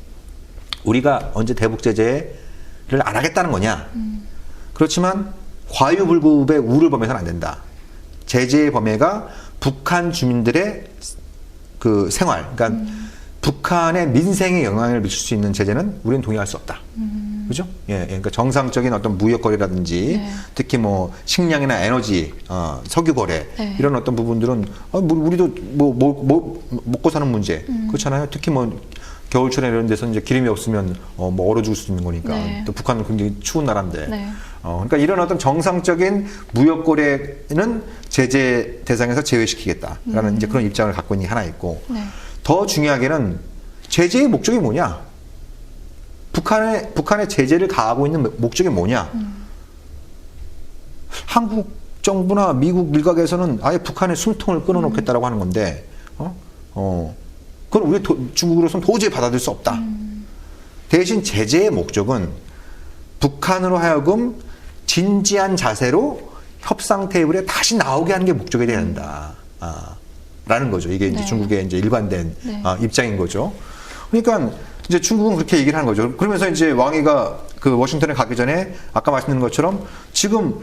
우리가 언제 대북 제재를 안 하겠다는 거냐? 그렇지만 과유불급의 우를 범해서는 안 된다. 제재의 범위가 북한 주민들의 그 생활, 그러니까 북한의 민생에 영향을 미칠 수 있는 제재는 우리는 동의할 수 없다. 그죠? 예, 그러니까 정상적인 어떤 무역 거래라든지 네. 특히 뭐 식량이나 에너지, 석유 거래 네. 이런 어떤 부분들은 우리도 먹고 사는 문제 그렇잖아요. 특히 뭐 겨울철에 이런 데서 이제 기름이 없으면 뭐 얼어 죽을 수 있는 거니까. 네. 또 북한은 굉장히 추운 나라인데. 네. 그러니까 이런 어떤 정상적인 무역 거래는 제재 대상에서 제외시키겠다라는 이제 그런 입장을 갖고 있는 게 하나 있고. 네. 더 중요하게는 제재의 목적이 뭐냐? 북한의 제재를 가하고 있는 목적이 뭐냐? 한국 정부나 미국 일각에서는 아예 북한의 숨통을 끊어놓겠다라고 하는 건데, 그건 우리 중국으로서는 도저히 받아들일 수 없다. 대신 제재의 목적은 북한으로 하여금 진지한 자세로 협상 테이블에 다시 나오게 하는 게 목적이 돼야 된다. 라는 거죠. 이게 이제 네. 중국의 이제 일관된 네. 입장인 거죠. 그러니까 이제 중국은 그렇게 얘기를 하는 거죠. 그러면서 이제 왕이가 그 워싱턴에 가기 전에 아까 말씀드린 것처럼 지금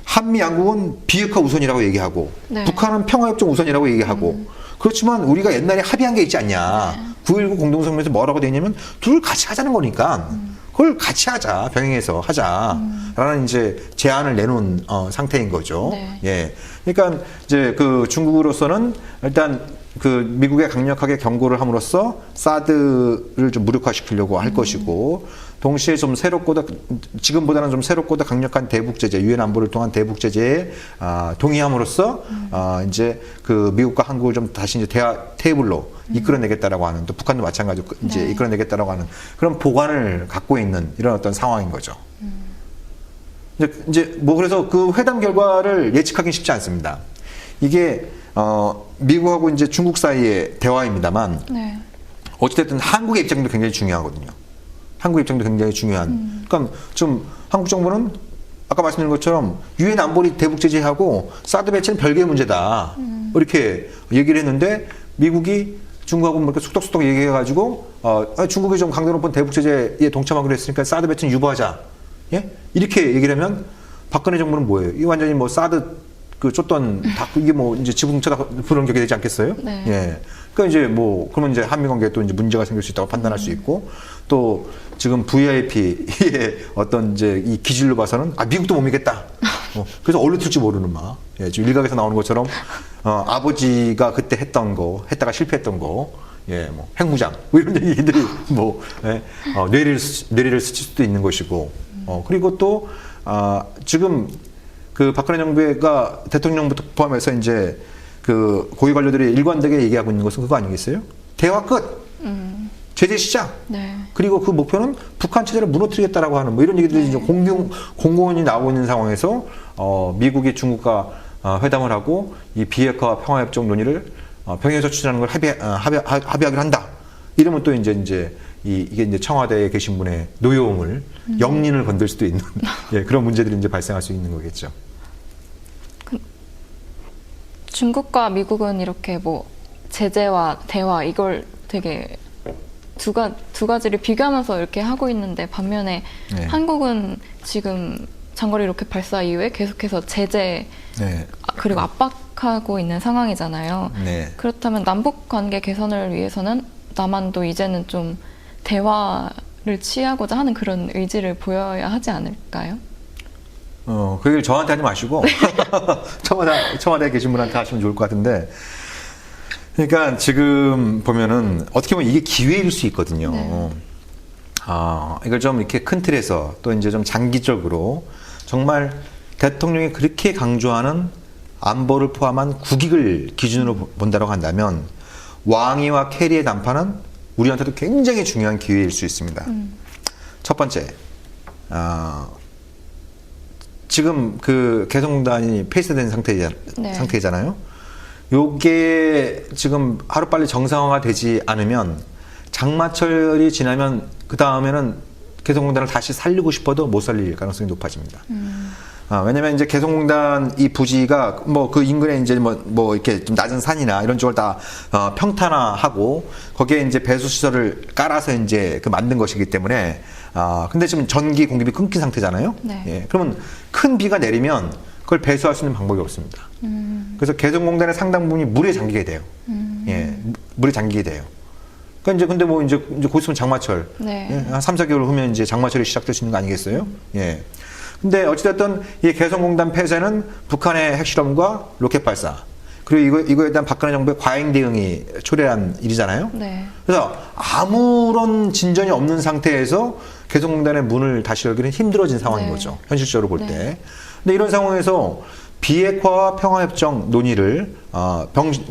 한미 양국은 비핵화 우선이라고 얘기하고 네. 북한은 평화협정 우선이라고 얘기하고 그렇지만 우리가 옛날에 합의한 게 있지 않냐. 9.19 공동성명에서 뭐라고 돼 있냐면 둘 같이 하자는 거니까 그걸 같이 하자. 병행해서 하자라는 이제 제안을 내놓은 상태인 거죠. 네. 예. 그러니까 이제 그 중국으로서는 일단 그 미국에 강력하게 경고를 함으로써 사드를 좀 무력화시키려고 할 것이고 동시에 좀 새롭고도 지금보다는 좀 새롭고도 강력한 대북 제재, 유엔 안보를 통한 대북 제재에 동의함으로써 이제 그 미국과 한국을 좀 다시 이제 대화 테이블로 이끌어내겠다라고 하는 또 북한도 마찬가지로 이제 네. 이끌어내겠다라고 하는 그런 보관을 갖고 있는 이런 어떤 상황인 거죠. 이제 뭐 그래서 그 회담 결과를 예측하기는 쉽지 않습니다. 이게 미국하고 이제 중국 사이의 대화입니다만 네. 어찌됐든 한국의 입장도 굉장히 중요하거든요. 한국 입장도 굉장히 중요한. 그러니까 좀 한국 정부는 아까 말씀드린 것처럼 유엔 안보리 대북 제재하고 사드 배치는 별개의 문제다. 이렇게 얘기를 했는데 미국이 중국하고 뭐 이렇게 속독속독 얘기해가지고 중국이 좀 강도 높은 대북 제재에 동참하기로 했으니까 사드 배치는 유보하자. 예? 이렇게 얘기를 하면 박근혜 정부는 뭐예요? 이 완전히 뭐 사드 그 쫓던 다 이게 뭐 이제 지붕쳐다 부는 격이 되지 않겠어요? 네. 예. 그러니까 이제 뭐 그러면 이제 한미 관계에 또 이제 문제가 생길 수 있다고 판단할 수 있고 또 지금 VIP의 어떤 이제 이 기질로 봐서는 미국도 못 믿겠다. 그래서 어디로 튈지 모르는 막. 예, 지금 일각에서 나오는 것처럼 아버지가 그때 했던 거, 했다가 실패했던 거. 예, 뭐 핵무장 뭐 이런 얘기들이 뭐 뇌리를 스칠 수도 있는 것이고 그리고 또 지금 그 박근혜 정부가 대통령부터 포함해서 이제 그 고위 관료들이 일관되게 얘기하고 있는 것은 그거 아니겠어요? 대화 끝. 제재 시작. 네. 그리고 그 목표는 북한 체제를 무너뜨리겠다라고 하는 뭐 이런 얘기들이 이제 공공연히 나오고 있는 상황에서 미국이 중국과 회담을 하고 이 비핵화 평화협정 논의를 평양에서 추진하는 걸 합의하기로 한다. 이러면 또 이제 이게 이제 청와대에 계신 분의 노여움을 영린을 건들 수도 있는 예, 그런 문제들이 이제 발생할 수 있는 거겠죠. 중국과 미국은 이렇게 뭐 제재와 대화 이걸 되게 두 가지를 비교하면서 이렇게 하고 있는데 반면에 네. 한국은 지금 장거리 로켓 발사 이후에 계속해서 제재 네. 그리고 압박하고 있는 상황이잖아요. 네. 그렇다면 남북 관계 개선을 위해서는 남한도 이제는 좀 대화를 취하고자 하는 그런 의지를 보여야 하지 않을까요? 그 얘기를 저한테 하지 마시고 청와대에 계신 분한테 하시면 좋을 것 같은데, 그러니까 지금 보면은 어떻게 보면 이게 기회일 수 있거든요. 네. 이걸 좀 이렇게 큰 틀에서 또 이제 좀 장기적으로 정말 대통령이 그렇게 강조하는 안보를 포함한 국익을 기준으로 본다고 한다면 왕이와 캐리의談判은 우리한테도 굉장히 중요한 기회일 수 있습니다. 첫 번째, 지금 그 개성공단이 폐쇄된 상태잖아요. 요게 지금 하루빨리 정상화가 되지 않으면 장마철이 지나면 그 다음에는 개성공단을 다시 살리고 싶어도 못 살릴 가능성이 높아집니다. 왜냐면 이제 개성공단 이 부지가 뭐 그 인근에 이제 뭐 이렇게 좀 낮은 산이나 이런 쪽을 다 평탄화하고 거기에 이제 배수 시설을 깔아서 이제 그 만든 것이기 때문에 근데 지금 전기 공급이 끊긴 상태잖아요. 네. 예, 그러면 큰 비가 내리면 그걸 배수할 수 있는 방법이 없습니다. 그래서 개성공단의 상당 부분이 물에 잠기게 돼요. 예, 물에 잠기게 돼요. 그러니까 이제 근데 뭐 이제 곧 있으면 장마철, 네. 예, 한 3, 4개월 후면 이제 장마철이 시작될 수 있는 거 아니겠어요? 예. 근데 어찌됐든 이 개성공단 폐쇄는 북한의 핵실험과 로켓 발사, 그리고 이거에 대한 박근혜 정부의 과잉 대응이 초래한 일이잖아요. 네. 그래서 아무런 진전이 없는 상태에서 개성공단의 문을 다시 열기는 힘들어진 상황인 네. 거죠. 현실적으로 볼 때. 네. 근데 이런 상황에서 비핵화와 평화협정 논의를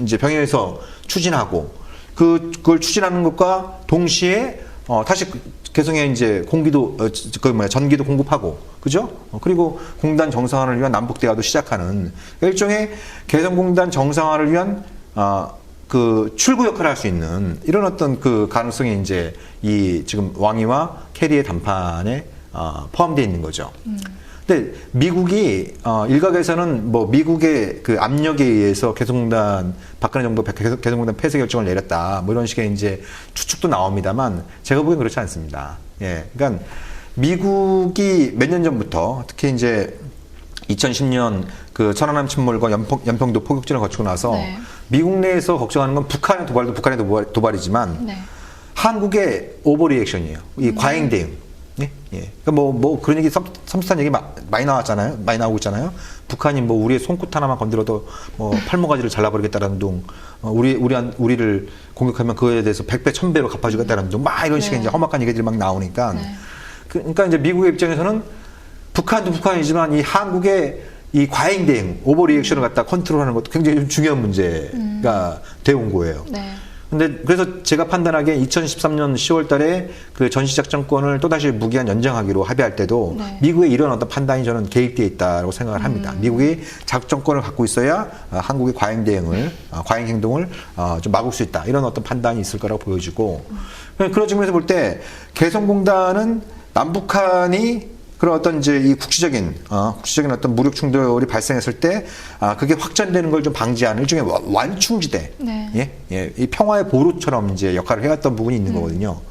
이제 병행해서 추진하고 그걸 추진하는 것과 동시에 다시 개성에 이제 전기도 공급하고, 그죠? 그리고 공단 정상화를 위한 남북 대화도 시작하는 일종의 개성공단 정상화를 위한 그 출구 역할을 할 수 있는 이런 어떤 그 가능성이 이제 이 지금 왕이와 캐리의談判에 포함되어 있는 거죠. 근데 미국이 일각에서는 뭐 미국의 그 압력에 의해서 개성공단 박근혜 정부 개성공단 폐쇄 결정을 내렸다 뭐 이런 식의 이제 추측도 나옵니다만 제가 보기엔 그렇지 않습니다. 예, 그러니까 미국이 몇 년 전부터 특히 이제 2010년 그 천안함 침몰과 연평도 포격전을 거치고 나서 네. 미국 내에서 걱정하는 건 북한의 도발도 북한의 도발이지만 네. 한국의 오버리액션이에요. 이 과잉 대응. 예? 예. 그러니까 뭐 그런 얘기 섬찟한 얘기 많이 나왔잖아요. 많이 나오고 있잖아요. 북한이 뭐 우리의 손끝 하나만 건드려도 뭐 팔목가지를 잘라버리겠다라는 둥, 우리를 공격하면 그거에 대해서 100배, 1000배로 갚아주겠다라는 둥, 막 이런 식의 네. 이제 험악한 얘기들이 막 나오니까. 네. 그러니까 이제 미국의 입장에서는 북한도 북한이지만 이 한국의 이 과잉 대응, 오버리액션을 갖다 컨트롤하는 것도 굉장히 좀 중요한 문제가 되어 온 거예요. 네. 근데 그래서 제가 판단하기에 2013년 10월 달에 그 전시작전권을 또다시 무기한 연장하기로 합의할 때도 네. 미국의 이런 어떤 판단이 저는 개입되어 있다고 생각을 합니다. 미국이 작전권을 갖고 있어야 한국의 과잉 대응을, 과잉 행동을 좀 막을 수 있다. 이런 어떤 판단이 있을 거라고 보여지고, 그런 측면에서 볼 때 개성공단은 남북한이 그런 어떤 이제 이 국지적인 어떤 무력 충돌이 발생했을 때, 그게 확전되는 걸 좀 방지하는 일종의 완충지대. 네. 예, 이 평화의 보루처럼 이제 역할을 해왔던 부분이 있는 거거든요.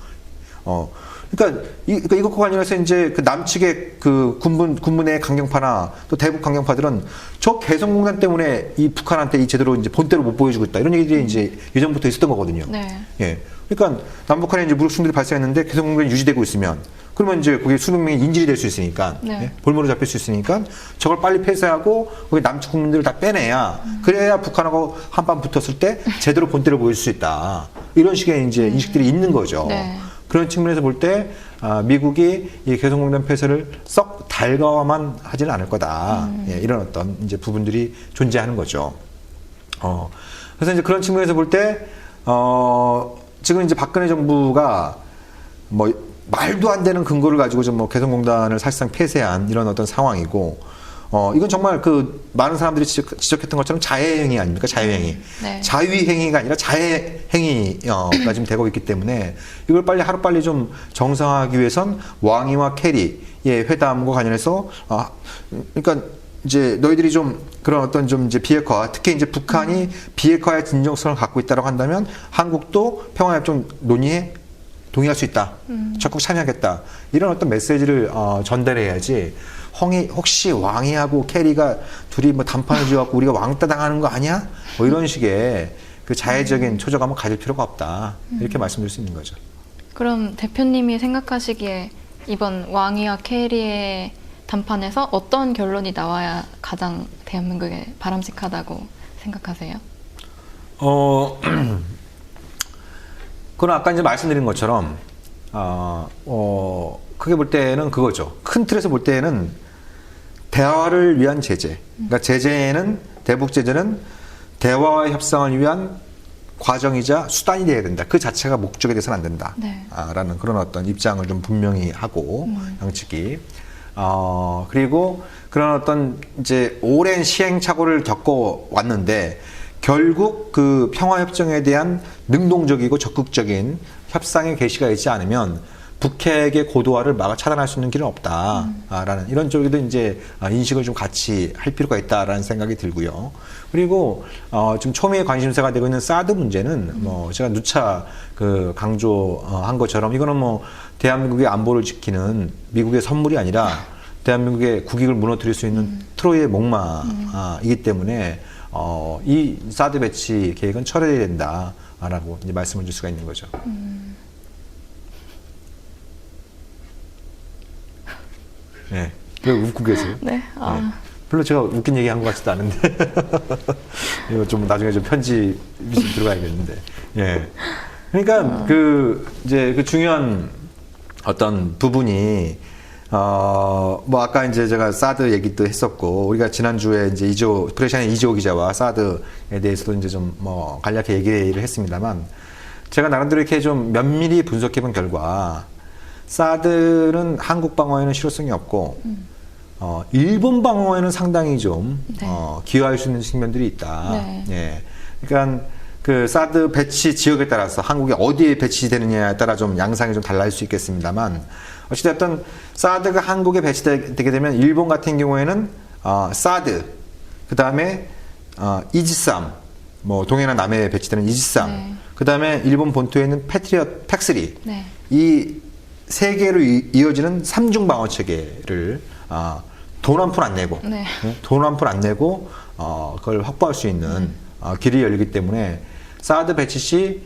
그러니까 이것과 관련해서 이제 그 남측의 그 군문의 강경파나 또 대북 강경파들은 저 개성공단 때문에 이 북한한테 이 제대로 이제 본때로 못 보여주고 있다. 이런 얘기들이 이제 예전부터 있었던 거거든요. 네. 예. 그러니까 남북한에 이제 무력 충돌이 발생했는데 개성공단이 유지되고 있으면 그러면 이제 거기에 수백 명이 인질이 될 수 있으니까, 네. 예? 볼모로 잡힐 수 있으니까 저걸 빨리 폐쇄하고 거기 남측 국민들을 다 빼내야 그래야 북한하고 한판 붙었을 때 제대로 본때를 보여줄 수 있다. 이런 식의 이제 인식들이 있는 거죠. 네. 그런 측면에서 볼 때 미국이 이 개성공단 폐쇄를 썩 달가워만 하지는 않을 거다. 예, 이런 어떤 이제 부분들이 존재하는 거죠. 그래서 이제 그런 측면에서 볼 때 지금 이제 박근혜 정부가 뭐 말도 안 되는 근거를 가지고 좀 뭐 개성공단을 사실상 폐쇄한 이런 어떤 상황이고, 이건 정말 그 많은 사람들이 지적했던 것처럼 자해행위 아닙니까? 자해행위. 네. 자위행위가 아니라 자해행위가 지금 되고 있기 때문에 이걸 빨리 하루빨리 좀 정상화하기 위해선 왕이와 캐리의 회담과 관련해서, 그러니까 이제 너희들이 좀 그런 어떤 좀 이제 비핵화, 특히 이제 북한이 비핵화의 진정성을 갖고 있다고 한다면 한국도 평화협정 논의에 동의할 수 있다. 적극 참여하겠다. 이런 어떤 메시지를 전달해야지. 혹시 왕이하고 캐리가 둘이 뭐 단판을 지어갖고 우리가 왕따 당하는 거 아니야? 뭐 이런 식의 그 자해적인 초저감을 가질 필요가 없다. 이렇게 말씀드릴 수 있는 거죠. 그럼 대표님이 생각하시기에 이번 왕이와 캐리의 담판에서 어떤 결론이 나와야 가장 대한민국에 바람직하다고 생각하세요? 그건 아까 이제 말씀드린 것처럼, 크게 볼 때는 그거죠. 큰 틀에서 볼 때는 대화를 위한 제재. 그러니까 대북 제재는 대화와 협상을 위한 과정이자 수단이 돼야 된다. 그 자체가 목적이 돼서는 안 된다. 네. 라는 그런 어떤 입장을 좀 분명히 하고, 양측이. 그리고 그런 어떤 이제 오랜 시행착오를 겪어왔는데, 결국 그 평화협정에 대한 능동적이고 적극적인 협상의 개시가 있지 않으면 북핵의 고도화를 차단할 수 있는 길은 없다라는 이런 쪽에도 이제 인식을 좀 같이 할 필요가 있다라는 생각이 들고요. 그리고 지금 초미의 관심사가 되고 있는 사드 문제는 뭐 제가 누차 그 강조한 것처럼 이거는 뭐 대한민국의 안보를 지키는 미국의 선물이 아니라 대한민국의 국익을 무너뜨릴 수 있는 트로이의 목마이기 때문에 이 사드 배치 계획은 철회해야 된다라고 이제 말씀을 줄 수가 있는 거죠. 네. 왜 웃고 계세요? 네. 별로 제가 웃긴 얘기 한 것 같지도 않은데. 이거 좀 나중에 좀 편집이 좀 들어가야겠는데. 예. 그러니까 이제 그 중요한 어떤 부분이 뭐 아까 이제 제가 사드 얘기도 했었고 우리가 지난주에 이제 프레시안의 이재호 기자와 사드에 대해서도 이제 좀 뭐 간략히 얘기를 했습니다만 제가 나름대로 이렇게 좀 면밀히 분석해 본 결과 사드는 한국 방어에는 실효성이 없고 일본 방어에는 상당히 좀 네. 기여할 수 있는 측면들이 있다. 네. 예. 그러니까 그 사드 배치 지역에 따라서 한국이 어디에 배치되느냐에 따라 좀 양상이 좀 달라질 수 있겠습니다만 어찌됐든 사드가 한국에 배치되게 되면 일본 같은 경우에는 사드 그 다음에 이지삼 뭐 동해나 남해에 배치되는 이지삼 네. 그 다음에 일본 본토에 있는 패트리엇 팩3 네. 이 세 개로 이어지는 삼중 방어 체계를 돈 한 푼 안 내고 네. 돈 한 푼 안 내고 그걸 확보할 수 있는 길이 열리기 때문에 사드 배치 시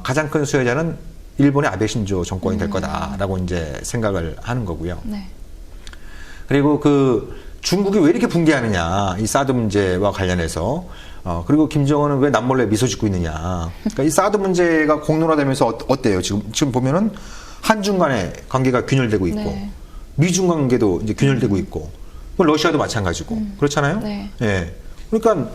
가장 큰 수혜자는 일본의 아베 신조 정권이 될 거다라고 이제 생각을 하는 거고요. 네. 그리고 그 중국이 왜 이렇게 붕괴하느냐 이 사드 문제와 관련해서 그리고 김정은은 왜 남몰래 미소 짓고 있느냐. 그러니까 이 사드 문제가 공론화되면서 어때요? 지금 보면은 한중 간의 관계가 균열되고 있고 네. 미중 관계도 이제 균열되고 있고 러시아도 마찬가지고 그렇잖아요. 네. 예. 그러니까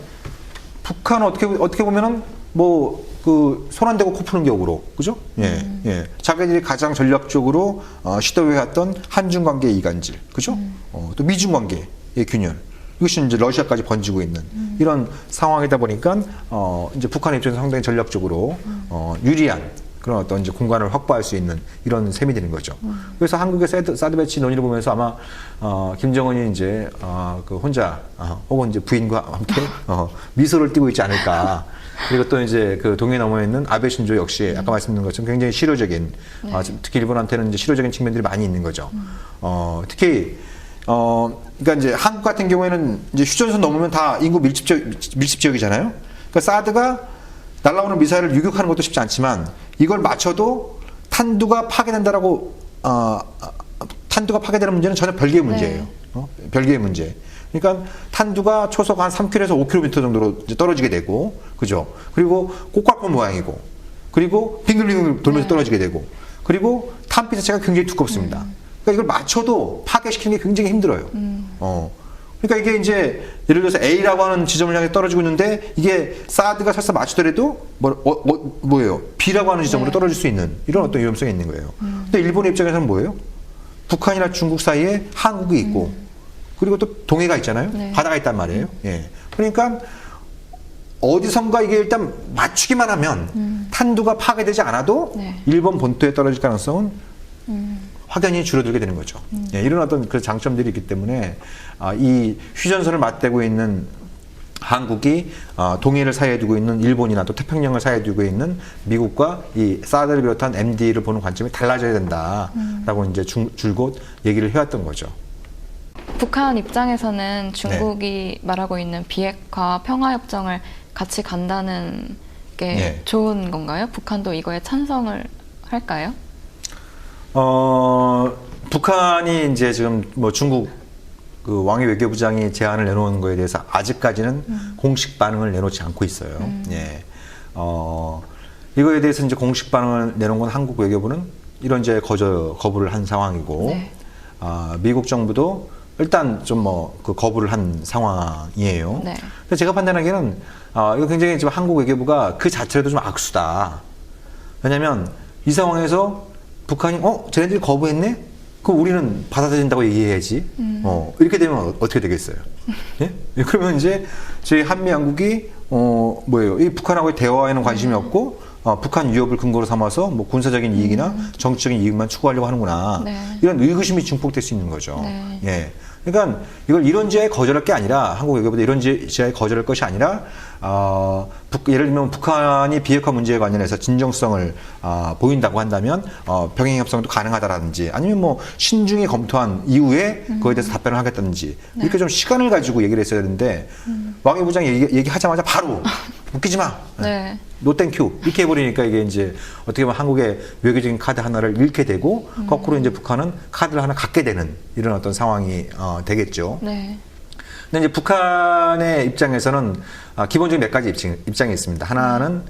북한은 어떻게 보면은 뭐 그 손 안 대고 코 푸는 격으로 그죠? 예. 예. 자기들이 가장 전략적으로 시도해왔던 한중 관계의 이간질 그죠? 또 미중 관계의 균열 이것이 이제 러시아까지 번지고 있는 이런 상황이다 보니까 이제 북한의 입장에서 상당히 전략적으로 유리한 그런 어떤 이제 공간을 확보할 수 있는 이런 셈이 되는 거죠. 그래서 한국의 사드 배치 논의를 보면서 아마 김정은이 이제 그 혼자 혹은 이제 부인과 함께 미소를 띠고 있지 않을까. 그리고 또 이제 그 동해 너머에 있는 아베 신조 역시 아까 말씀드린 것처럼 굉장히 실효적인 특히 일본한테는 이제 실효적인 측면들이 많이 있는 거죠. 특히 그러니까 이제 한국 같은 경우에는 이제 휴전선 넘으면 다 인구 밀집 지역이잖아요. 그러니까 사드가 날아오는 미사일을 유격하는 것도 쉽지 않지만 이걸 맞춰도 탄두가 파괴된다라고 탄두가 파괴되는 문제는 전혀 별개의 문제예요. 별개의 문제. 그러니까 탄두가 초속 한 3km에서 5km 정도로 이제 떨어지게 되고, 그죠? 그리고 꼬깔콘 모양이고, 그리고 빙글빙글 돌면서 떨어지게 되고, 그리고 탄피 자체가 굉장히 두껍습니다. 그러니까 이걸 맞춰도 파괴시키는 게 굉장히 힘들어요. 그러니까 이게 이제 예를 들어서 A라고 하는 지점을 향해 떨어지고 있는데 이게 사드가 설사 맞추더라도 뭐예요? B라고 하는 지점으로 네. 떨어질 수 있는 이런 어떤 위험성이 있는 거예요. 근데 일본의 입장에서는 뭐예요? 북한이나 중국 사이에 한국이 있고 그리고 또 동해가 있잖아요. 네. 바다가 있단 말이에요. 예. 그러니까 어디선가 이게 일단 맞추기만 하면 탄두가 파괴되지 않아도 네. 일본 본토에 떨어질 가능성은 확연히 줄어들게 되는 거죠. 예, 이런 어떤 그 장점들이 있기 때문에 이 휴전선을 맞대고 있는 한국이 동해를 사이에 두고 있는 일본이나 또 태평양을 사이에 두고 있는 미국과 이 사드를 비롯한 MD를 보는 관점이 달라져야 된다라고 이제 줄곧 얘기를 해왔던 거죠. 북한 입장에서는 중국이 말하고 있는 비핵화 평화협정을 같이 간다는 게 네. 좋은 건가요? 북한도 이거에 찬성을 할까요? 북한이 이제 지금 뭐 중국 그 왕이 외교부장이 제안을 내놓은 거에 대해서 아직까지는 공식 반응을 내놓지 않고 있어요. 예. 이거에 대해서 이제 공식 반응을 내놓은 건 한국 외교부는 이런 이제 거부를 한 상황이고, 네. 미국 정부도 일단 좀 뭐 그 거부를 한 상황이에요. 네. 그래서 제가 판단하기에는 이거 굉장히 지금 한국 외교부가 그 자체로도 좀 악수다. 왜냐하면 이 상황에서 북한이 쟤네들이 거부했네? 그럼 우리는 받아들인다고 얘기해야지. 이렇게 되면 어떻게 되겠어요? 예? 그러면 이제 저희 한미 양국이 뭐예요? 이 북한하고의 대화에는 관심이 없고 북한 위협을 근거로 삼아서 뭐 군사적인 이익이나 정치적인 이익만 추구하려고 하는구나. 네. 이런 의구심이 증폭될 수 있는 거죠. 네. 예. 그러니까 이걸 이런 지하에 거절할 게 아니라 한국 외교부도 이런 지하에 거절할 것이 아니라 예를 들면 북한이 비핵화 문제에 관련해서 진정성을 보인다고 한다면 병행 협상도 가능하다라든지 아니면 뭐 신중히 검토한 이후에 그거에 대해서 답변을 하겠다든지 이렇게 좀 시간을 가지고 얘기를 했어야 되는데 왕 외부장이 얘기하자마자 바로 웃기지 마. 네. 노 땡큐 이렇게 해버리니까 이게 이제 어떻게 보면 한국의 외교적인 카드 하나를 잃게 되고 거꾸로 이제 북한은 카드를 하나 갖게 되는 이런 어떤 상황이 되겠죠. 네. 근데 이제 북한의 입장에서는 기본적인 몇 가지 입장이 있습니다. 하나는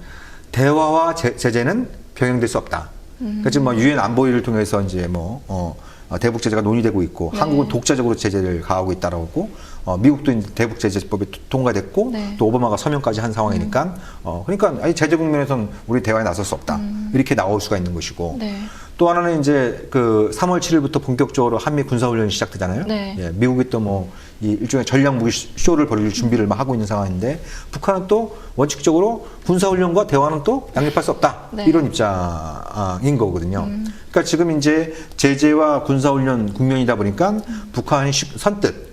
대화와 제재는 병행될 수 없다. 그러니까 지금 뭐 유엔 안보리를 통해서 이제 뭐 대북 제재가 논의되고 있고 네. 한국은 독자적으로 제재를 가하고 있다라고 했고 미국도 이제 대북 제재법이 통과됐고 네. 또 오바마가 서명까지 한 상황이니까 그러니까 아니 제재 국면에서는 우리 대화에 나설 수 없다 이렇게 나올 수가 있는 것이고 네. 또 하나는 이제 그 3월 7일부터 본격적으로 한미 군사훈련이 시작되잖아요. 네. 예, 미국이 또 뭐 이 일종의 전략 무기 쇼를 벌일 준비를 막 하고 있는 상황인데 북한은 또 원칙적으로 군사훈련과 대화는 또 양립할 수 없다 네. 이런 입장인 거거든요. 그러니까 지금 이제 제재와 군사훈련 국면이다 보니까 북한이 선뜻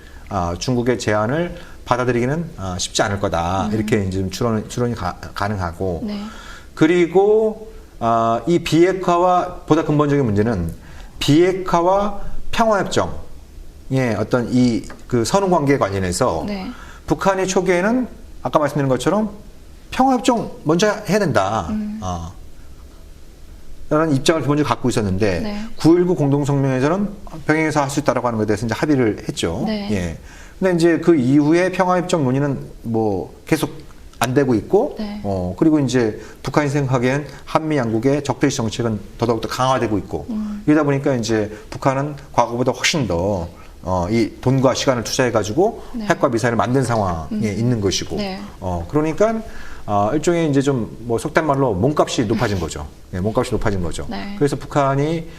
중국의 제안을 받아들이기는 쉽지 않을 거다 이렇게 이제 추론이 가능하고 네. 그리고 이 비핵화와 보다 근본적인 문제는 비핵화와 평화협정의 어떤 이 그 선후 관계에 관련해서 네. 북한이 초기에는 아까 말씀드린 것처럼 평화협정 먼저 해야 된다. 라는 입장을 기본적으로 갖고 있었는데 네. 9.19 공동성명에서는 병행해서 할 수 있다라고 하는 것에 대해서 이제 합의를 했죠. 네. 예. 근데 이제 그 이후에 평화협정 논의는 뭐 계속 안 되고 있고, 네. 그리고 이제 북한이 생각하기엔 한미 양국의 적대시 정책은 더더욱 더 강화되고 있고, 이러다 보니까 이제 북한은 과거보다 훨씬 더 이 돈과 시간을 투자해가지고 네. 핵과 미사일을 만든 상황에 있는 것이고, 네. 그러니까 일종의 이제 좀 뭐 속된 말로 몸값이 높아진 거죠. 예, 몸값이 높아진 거죠. 네. 그래서 북한이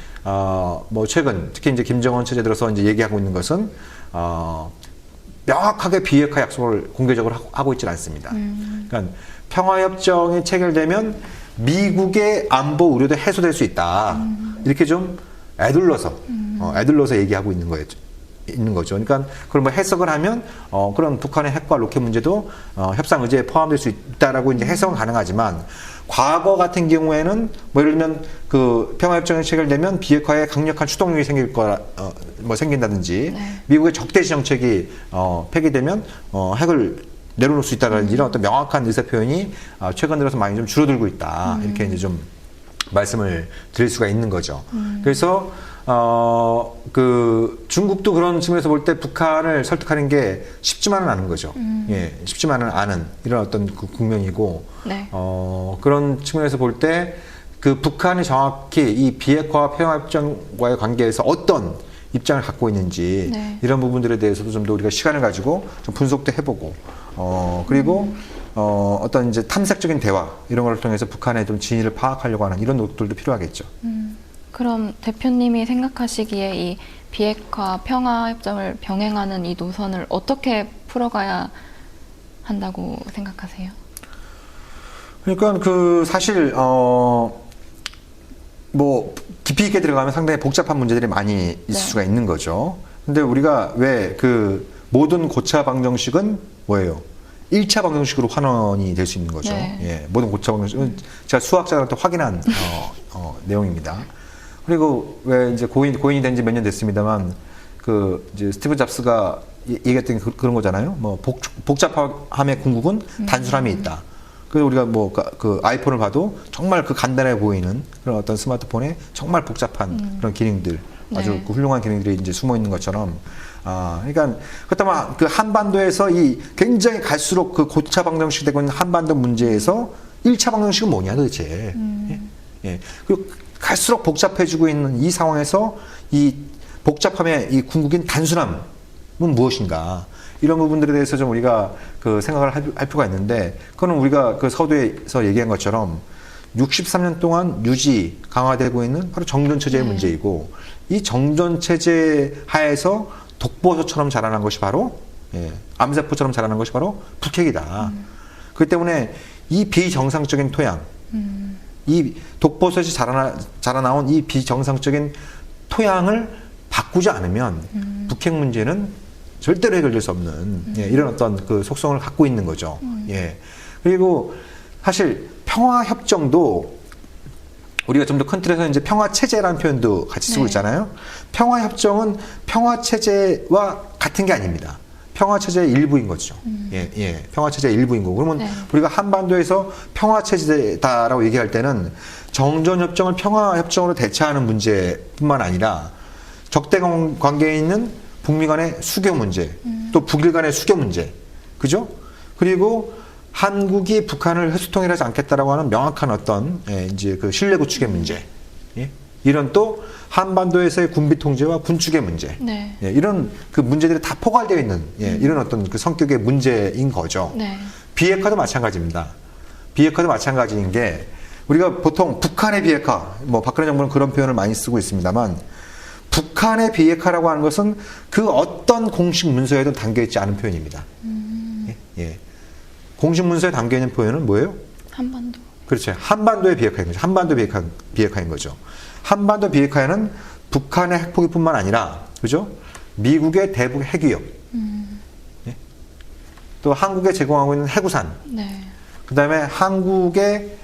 뭐 최근 특히 이제 김정은 체제 들어서 이제 얘기하고 있는 것은 명확하게 비핵화 약속을 공개적으로 하고 있지는 않습니다. 그러니까 평화협정이 체결되면 미국의 안보 우려도 해소될 수 있다. 이렇게 좀 애둘러서 얘기하고 있는 거죠. 그러니까 그걸 뭐 해석을 하면 그런 북한의 핵과 로켓 문제도 협상 의제에 포함될 수 있다라고 이제 해석은 가능하지만 과거 같은 경우에는 뭐 예를 들면 그 평화협정이 체결되면 비핵화에 강력한 추동력이 생길 거라 뭐 생긴다든지 네. 미국의 적대시 정책이 폐기되면 핵을 내려놓을 수 있다라든지 이런 어떤 명확한 의사 표현이 최근 들어서 많이 좀 줄어들고 있다 이렇게 이제 좀 말씀을 드릴 수가 있는 거죠. 그래서 그 중국도 그런 측면에서 볼 때 북한을 설득하는 게 쉽지만은 않은 거죠. 예, 쉽지만은 않은 이런 어떤 그 국면이고, 네. 그런 측면에서 볼 때 그 북한이 정확히 이 비핵화와 평화협정과의 관계에서 어떤 입장을 갖고 있는지 네. 이런 부분들에 대해서도 좀 더 우리가 시간을 가지고 좀 분석도 해보고 그리고 어떤 이제 탐색적인 대화 이런 걸 통해서 북한의 좀 진위를 파악하려고 하는 이런 노력들도 필요하겠죠. 그럼 대표님이 생각하시기에 이 비핵화 평화협정을 병행하는 이 노선을 어떻게 풀어가야 한다고 생각하세요? 그러니까 그 사실 뭐 깊이 있게 들어가면 상당히 복잡한 문제들이 많이 있을 네. 수가 있는 거죠. 근데 우리가 왜 그 모든 고차 방정식은 뭐예요? 1차 방정식으로 환원이 될 수 있는 거죠. 네. 예, 모든 고차 방정식은 제가 수학자한테 확인한 내용입니다. 그리고 왜 이제 고인이 된 지 몇 년 됐습니다만 그 이제 스티브 잡스가 얘기했던 그런 거잖아요. 뭐 복잡함의 궁극은 단순함이 있다. 그래서 우리가 뭐 그 아이폰을 봐도 정말 그 간단해 보이는 그런 어떤 스마트폰에 정말 복잡한 그런 기능들, 아주 네. 그 훌륭한 기능들이 이제 숨어 있는 것처럼, 그러니까 그렇다면 그 한반도에서 이 굉장히 갈수록 그 고차 방정식이 되고 있는 한반도 문제에서 1차 방정식은 뭐냐 도대체. 예. 그리고 갈수록 복잡해지고 있는 이 상황에서 이 복잡함의 이 궁극인 단순함은 무엇인가? 이런 부분들에 대해서 좀 우리가 그 생각을 할 필요가 있는데, 그거는 우리가 그 서두에서 얘기한 것처럼 63년 동안 유지, 강화되고 있는 바로 정전체제의 문제이고, 이 정전체제 하에서 독보소처럼 자라난 것이 바로, 암세포처럼 자라난 것이 바로 북핵이다. 그렇기 때문에 이 비정상적인 토양, 이 독버섯이 자라나온 이 비정상적인 토양을 바꾸지 않으면 북핵 문제는 절대로 해결될 수 없는 이런 어떤 그 속성을 갖고 있는 거죠. 예. 그리고 사실 평화협정도 우리가 좀 더 큰 틀에서 이제 평화체제라는 표현도 같이 쓰고 네. 있잖아요. 평화협정은 평화체제와 같은 게 아닙니다. 평화체제의 일부인 거죠. 예. 평화체제의 일부인 거고. 그러면 네. 우리가 한반도에서 평화체제다라고 얘기할 때는 정전협정을 평화협정으로 대체하는 문제뿐만 아니라 적대 관계에 있는 북미 간의 수교 문제, 또 북일 간의 수교 문제, 그죠? 그리고 한국이 북한을 회수통일하지 않겠다라고 하는 명확한 어떤 이제 그 신뢰 구축의 문제, 이런 또 한반도에서의 군비 통제와 군축의 문제, 네. 이런 그 문제들이 다 포괄되어 있는 이런 어떤 그 성격의 문제인 거죠. 네. 비핵화도 마찬가지입니다. 비핵화도 마찬가지인 게 우리가 보통 북한의 비핵화, 뭐 박근혜 정부는 그런 표현을 많이 쓰고 있습니다만. 북한의 비핵화라고 하는 것은 그 어떤 공식 문서에도 담겨있지 않은 표현입니다. 예. 공식 문서에 담겨있는 표현은 뭐예요? 한반도. 그렇죠. 한반도의 비핵화인 거죠. 한반도 비핵화인 거죠. 한반도 비핵화에는 북한의 핵포기뿐만 아니라, 그죠? 미국의 대북 핵위협, 예? 또 한국에 제공하고 있는 해구산, 네. 그 다음에 한국의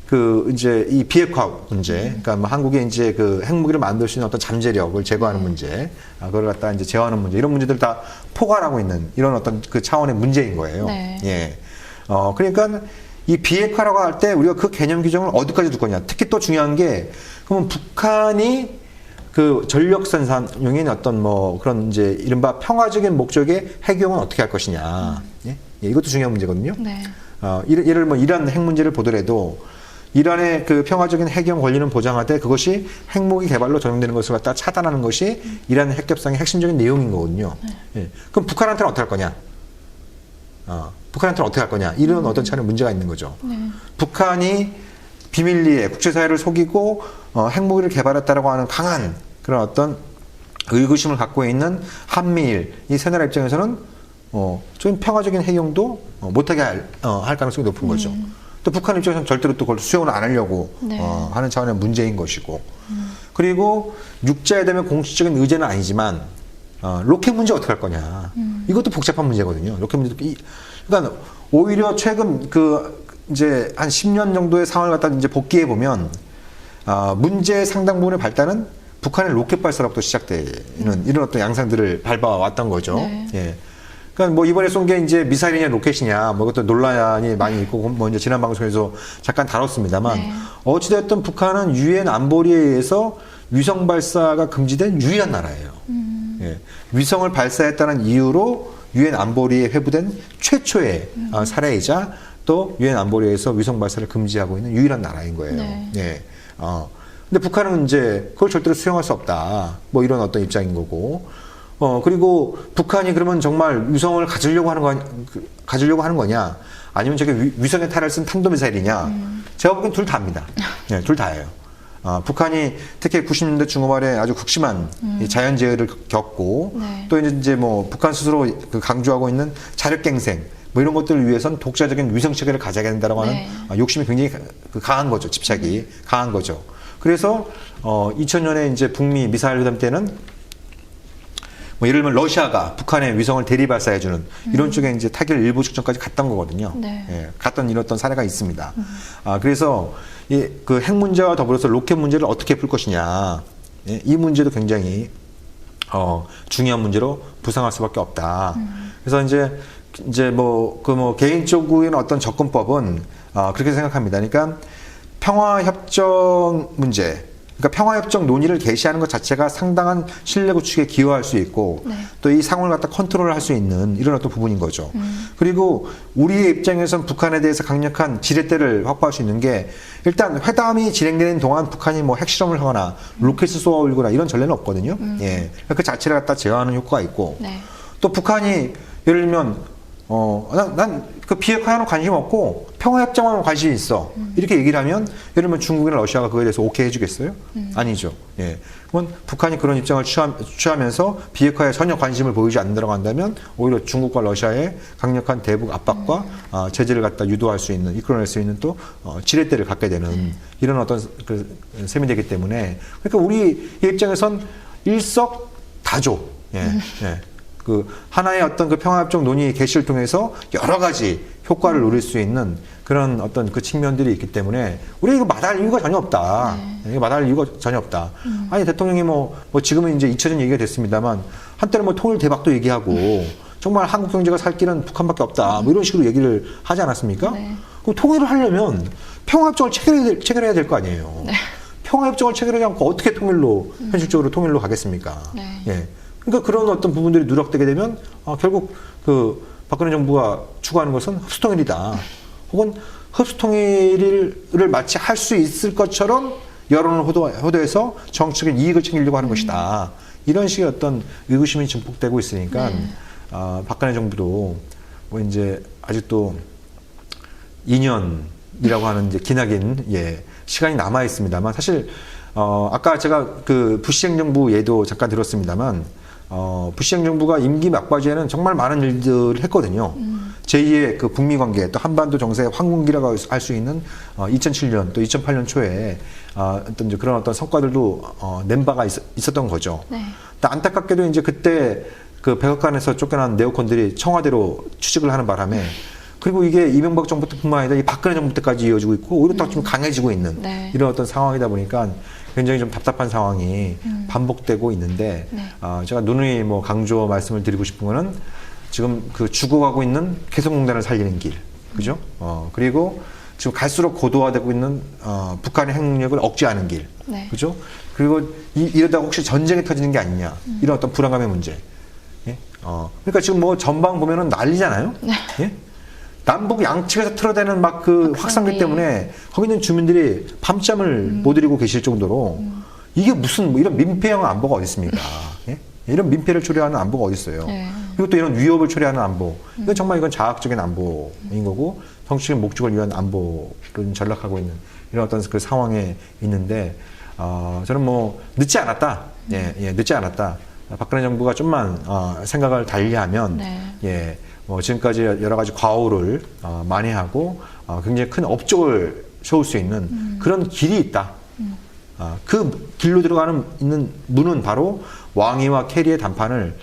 그 이제 이 비핵화 문제, 그러니까 뭐 한국에 이제 그 핵무기를 만들 수 있는 어떤 잠재력을 제거하는 문제, 그걸 갖다 이제 제어하는 문제, 이런 문제들 다 포괄하고 있는 이런 어떤 그 차원의 문제인 거예요. 네. 예. 그러니까 이 비핵화라고 할 때 우리가 그 개념 규정을 어디까지 둘 거냐. 특히 또 중요한 게, 그러면 북한이 그 전력선상용인 어떤 뭐 그런 이제 이른바 평화적인 목적의 핵이용은 어떻게 할 것이냐. 예? 이것도 중요한 문제거든요. 네. 이를 뭐 이란 핵 문제를 보더라도 이란의 그 평화적인 핵이용 권리는 보장하되 그것이 핵무기 개발로 전용되는 것을 갖다 차단하는 것이 이란 핵협상의 핵심적인 내용인 거거든요. 예. 그럼 북한한테는 어떻게 할 거냐? 북한한테는 어떻게 할 거냐? 이런 어떤 차는 문제가 있는 거죠. 네. 북한이 비밀리에 국제사회를 속이고 핵무기를 개발했다라고 하는 강한 그런 어떤 의구심을 갖고 있는 한미일 이 세 나라 입장에서는 좀 평화적인 핵이용도 못하게 할 가능성이 높은 거죠. 또 북한 입장에서는 절대로 또 그걸 수용을 안 하려고 네. 하는 차원의 문제인 것이고, 그리고 육자회담의 공식적인 의제는 아니지만 로켓 문제 어떻게 할 거냐, 이것도 복잡한 문제거든요. 로켓 문제도 그러니까 오히려 최근 그 이제 한 10년 정도의 상황을 갖다 이제 복귀해 보면 문제의 상당 부분의 발단은 북한의 로켓 발사로부터 시작되는 이런 어떤 양상들을 밟아왔던 거죠. 네. 예. 그러니까 뭐 이번에 쏜 게 이제 미사일이냐 로켓이냐 뭐 그것도 논란이 많이 있고 뭐 이제 지난 방송에서 잠깐 다뤘습니다만, 네. 어찌됐든 북한은 유엔 안보리에 의해서 위성 발사가 금지된 유일한 나라예요. 예. 위성을 발사했다는 이유로 유엔 안보리에 회부된 최초의 사례이자 또 유엔 안보리에서 위성 발사를 금지하고 있는 유일한 나라인 거예요. 네. 예. 근데 북한은 이제 그걸 절대로 수용할 수 없다. 뭐 이런 어떤 입장인 거고. 그리고 북한이 그러면 정말 위성을 가지려고 하는 거냐? 아니면 저게 위성의 탈을 쓴 탄도미사일이냐? 제가 보기엔 둘 다입니다. 네, 둘 다예요. 북한이 특히 90년대 중후반에 아주 극심한 이 자연재해를 겪고 네. 또 이제 뭐 북한 스스로 그 강조하고 있는 자력갱생 뭐 이런 것들을 위해선 독자적인 위성 체계를 가져야 된다라고 하는 네. 욕심이 굉장히 강한 거죠. 집착이 강한 거죠. 그래서 2000년에 이제 북미 미사일 회담 때는 뭐 예를 들면 러시아가 북한의 위성을 대리 발사해주는 이런 쪽에 이제 타결 일부 측정까지 갔던 거거든요. 네. 예, 갔던 이런 사례가 있습니다. 그래서 그 핵 문제와 더불어서 로켓 문제를 어떻게 풀 것이냐, 예, 이 문제도 굉장히 중요한 문제로 부상할 수밖에 없다. 그래서 이제 뭐 개인적인 어떤 접근법은 그렇게 생각합니다. 그러니까 평화협정 문제. 그러니까 평화협정 논의를 개시하는 것 자체가 상당한 신뢰 구축에 기여할 수 있고 네. 또 이 상황을 갖다 컨트롤을 할 수 있는 이런 어떤 부분인 거죠. 그리고 우리의 입장에선 북한에 대해서 강력한 지렛대를 확보할 수 있는 게 일단 회담이 진행되는 동안 북한이 뭐 핵실험을 하거나 로켓을 쏘아 올리거나 이런 전례는 없거든요. 예. 그 자체를 갖다 제어하는 효과가 있고 네. 또 북한이 예를 들면 난 그 비핵화에는 관심 없고 평화협정만 관심이 있어. 이렇게 얘기를 하면 예를 들면 중국이나 러시아가 그거에 대해서 오케이 해주겠어요? 아니죠. 예. 그건 북한이 그런 입장을 취하면서 비핵화에 전혀 관심을 보이지 않는다고 한다면 오히려 중국과 러시아의 강력한 대북 압박과 제재를 갖다 유도할 수 있는, 이끌어낼 수 있는 또 지렛대를 갖게 되는 이런 어떤 그 셈이 되기 때문에 그러니까 우리 입장에선 일석다조. 예. 예. 그 하나의 어떤 그 평화협정 논의 개시를 통해서 여러 가지 효과를 누릴 수 있는 그런 어떤 그 측면들이 있기 때문에 우리 이거 마다할 이유가 전혀 없다. 이거 마다할 이유가 전혀 없다. 아니 대통령이 뭐 지금은 이제 잊혀진 얘기가 됐습니다만 한때는 뭐 통일 대박도 얘기하고 정말 한국 경제가 살 길은 북한밖에 없다. 뭐 이런 식으로 얘기를 하지 않았습니까? 네. 그럼 통일을 하려면 평화협정을 체결해야 될 거 아니에요. 네. 평화협정을 체결하지 않고 어떻게 통일로 현실적으로 통일로 가겠습니까? 네. 예. 그러니까 그런 어떤 부분들이 누락되게 되면 결국 그 박근혜 정부가 추구하는 것은 흡수통일이다. 혹은 흡수통일을 마치 할 수 있을 것처럼 여론을 호도해서 정치적인 이익을 챙기려고 하는 것이다. 이런 식의 어떤 의구심이 증폭되고 있으니까 박근혜 정부도 뭐 이제 아직도 2년이라고 하는 이제 기나긴 시간이 남아 있습니다만 사실 아까 제가 그 부시 행정부 예도 잠깐 들었습니다만 부시 행정부가 임기 막바지에는 정말 많은 일들을 했거든요. 제2의 그 북미 관계 또 한반도 정세의 황금기라고 할 수 있는 2007년 또 2008년 초에 어떤 이제 그런 어떤 성과들도 낸 바가 있었던 거죠. 네. 안타깝게도 이제 그때 그 백악관에서 쫓겨난 네오콘들이 청와대로 취직을 하는 바람에 그리고 이게 이명박 정부 때뿐만 아니라 이 박근혜 정부 때까지 이어지고 있고 오히려 더 좀 강해지고 있는 네. 이런 어떤 상황이다 보니까 굉장히 좀 답답한 상황이 반복되고 있는데 네. 제가 누누이 뭐 강조 말씀을 드리고 싶은 거는 지금 그 죽어가고 있는 개성공단을 살리는 길, 그죠? 그리고 지금 갈수록 고도화되고 있는 북한의 핵 능력을 억제하는 길, 네. 그죠? 그리고 이러다가 혹시 전쟁이 터지는 게 아니냐 이런 어떤 불안감의 문제. 예? 그러니까 지금 뭐 전방 보면은 난리잖아요. 네. 예? 남북 양측에서 틀어대는 막 그 확산기 때문에 거기 있는 주민들이 밤잠을 못 이루고 계실 정도로 이게 무슨 뭐 이런 민폐형 안보가 어디 있습니까? 예? 이런 민폐를 초래하는 안보가 어디 있어요? 네. 그리고 또 이런 위협을 초래하는 안보. 이건 정말 이건 자학적인 안보인 거고 정치적인 목적을 위한 안보를 전락하고 있는 이런 어떤 그 상황에 있는데 저는 뭐 늦지 않았다. 늦지 않았다. 박근혜 정부가 좀만 생각을 달리하면 네. 뭐 지금까지 여러 가지 과오를 만회하고 굉장히 큰 업적을 세울 수 있는 그런 길이 있다. 그 길로 들어가는 있는 문은 바로 왕이와 캐리의談판을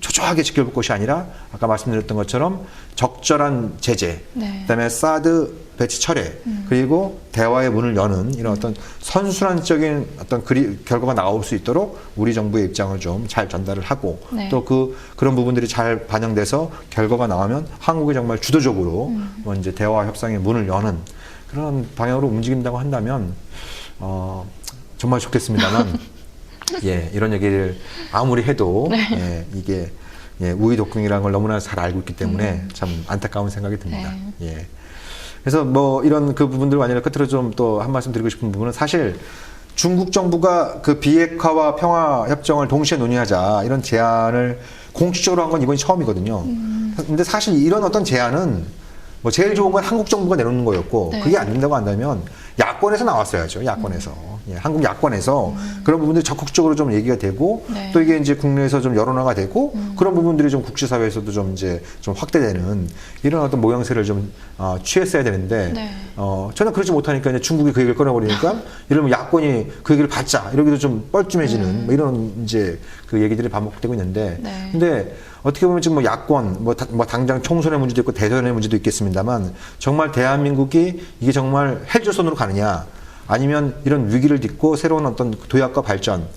초조하게 지켜볼 것이 아니라 아까 말씀드렸던 것처럼 적절한 제재, 네. 그다음에 사드 배치 철회, 그리고 대화의 문을 여는 이런 어떤 선순환적인 어떤 결과가 나올 수 있도록 우리 정부의 입장을 좀 잘 전달을 하고 네. 또 그런 부분들이 잘 반영돼서 결과가 나오면 한국이 정말 주도적으로 뭐 이제 대화 협상의 문을 여는 그런 방향으로 움직인다고 한다면 정말 좋겠습니다만 이런 얘기를 아무리 해도 이게 우이독궁이라는 걸 너무나 잘 알고 있기 때문에 참 안타까운 생각이 듭니다. 네. 그래서 뭐 이런 그 부분들 아니라 끝으로 좀 또 한 말씀 드리고 싶은 부분은 사실 중국 정부가 그 비핵화와 평화 협정을 동시에 논의하자 이런 제안을 공식적으로 한 건 이번이 처음이거든요. 근데 사실 이런 어떤 제안은 뭐 제일 좋은 건 한국 정부가 내놓는 거였고 네. 그게 안 된다고 한다면 야권에서 나왔어야죠. 야권에서. 예, 한국 야권에서 그런 부분들이 적극적으로 좀 얘기가 되고 네. 또 이게 이제 국내에서 좀 여론화가 되고 그런 부분들이 좀 국제사회에서도 좀 이제 좀 확대되는 이런 어떤 모양새를 좀 취했어야 되는데 네. 저는 그러지 못하니까 이제 중국이 그 얘기를 꺼내버리니까 이러면 야권이 그 얘기를 받자 이러기도 좀 뻘쭘해지는 뭐 이런 이제 그 얘기들이 반복되고 있는데 네. 근데 어떻게 보면 지금 뭐 야권, 뭐 당장 총선의 문제도 있고 대선의 문제도 있겠습니다만 정말 대한민국이 이게 정말 헬조선으로 가느냐 아니면 이런 위기를 딛고 새로운 어떤 도약과 발전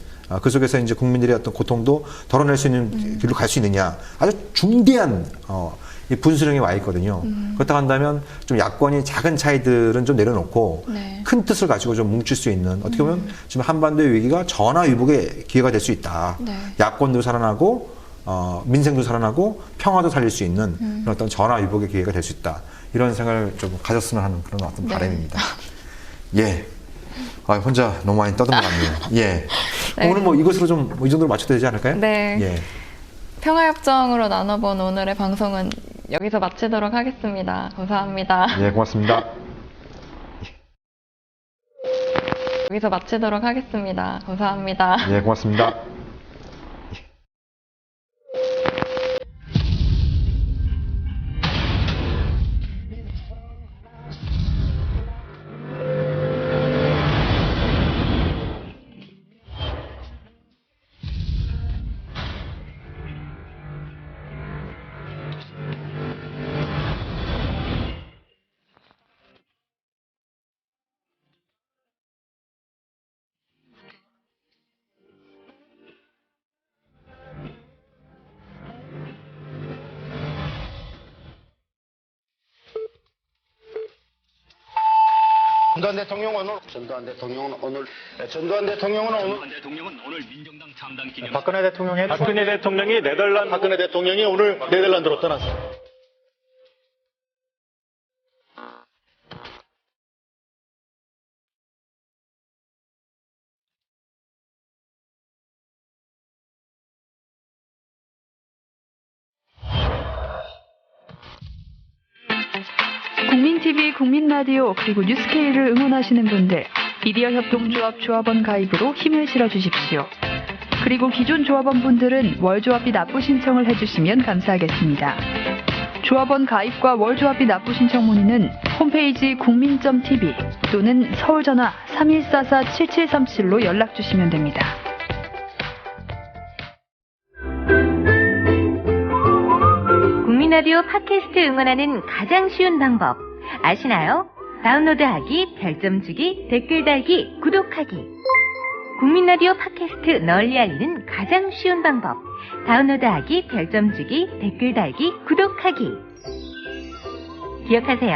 그 속에서 이제 국민들의 어떤 고통도 덜어낼 수 있는 길로 갈 수 있느냐 아주 중대한 이 분수령이 와 있거든요. 그렇다고 한다면 좀 야권이 작은 차이들은 좀 내려놓고 네. 큰 뜻을 가지고 좀 뭉칠 수 있는 어떻게 보면 지금 한반도의 위기가 전화위복의 기회가 될 수 있다. 네. 야권도 살아나고 민생도 살아나고 평화도 살릴 수 있는 그런 어떤 전화위복의 기회가 될 수 있다. 이런 생각을 좀 가졌으면 하는 그런 어떤 네. 바람입니다. 예. 혼자 너무 많이 떠든 것 같네요. 예. 네. 오늘 뭐 이것으로 좀 이 정도로 맞춰도 되지 않을까요? 네. 예. 평화협정으로 나눠본 오늘의 방송은 여기서 마치도록 하겠습니다. 감사합니다. 예, 고맙습니다. 여기서 마치도록 하겠습니다. 감사합니다. 예, 고맙습니다. 전두환 대통령은 오늘 민정당 창당 기념 박근혜 대통령이 오늘 네덜란드로 떠났습니다. 국민TV, 국민라디오, 그리고 뉴스케이를 응원하시는 분들, 미디어 협동조합 조합원 가입으로 힘을 실어주십시오. 그리고 기존 조합원분들은 월조합비 납부 신청을 해주시면 감사하겠습니다. 조합원 가입과 월조합비 납부 신청 문의는 홈페이지 국민.tv 또는 서울전화 3144-7737로 연락주시면 됩니다. 국민라디오 팟캐스트 응원하는 가장 쉬운 방법 아시나요? 다운로드하기, 별점 주기, 댓글 달기, 구독하기. 국민라디오 팟캐스트 널리 알리는 가장 쉬운 방법. 다운로드하기, 별점 주기, 댓글 달기, 구독하기. 기억하세요.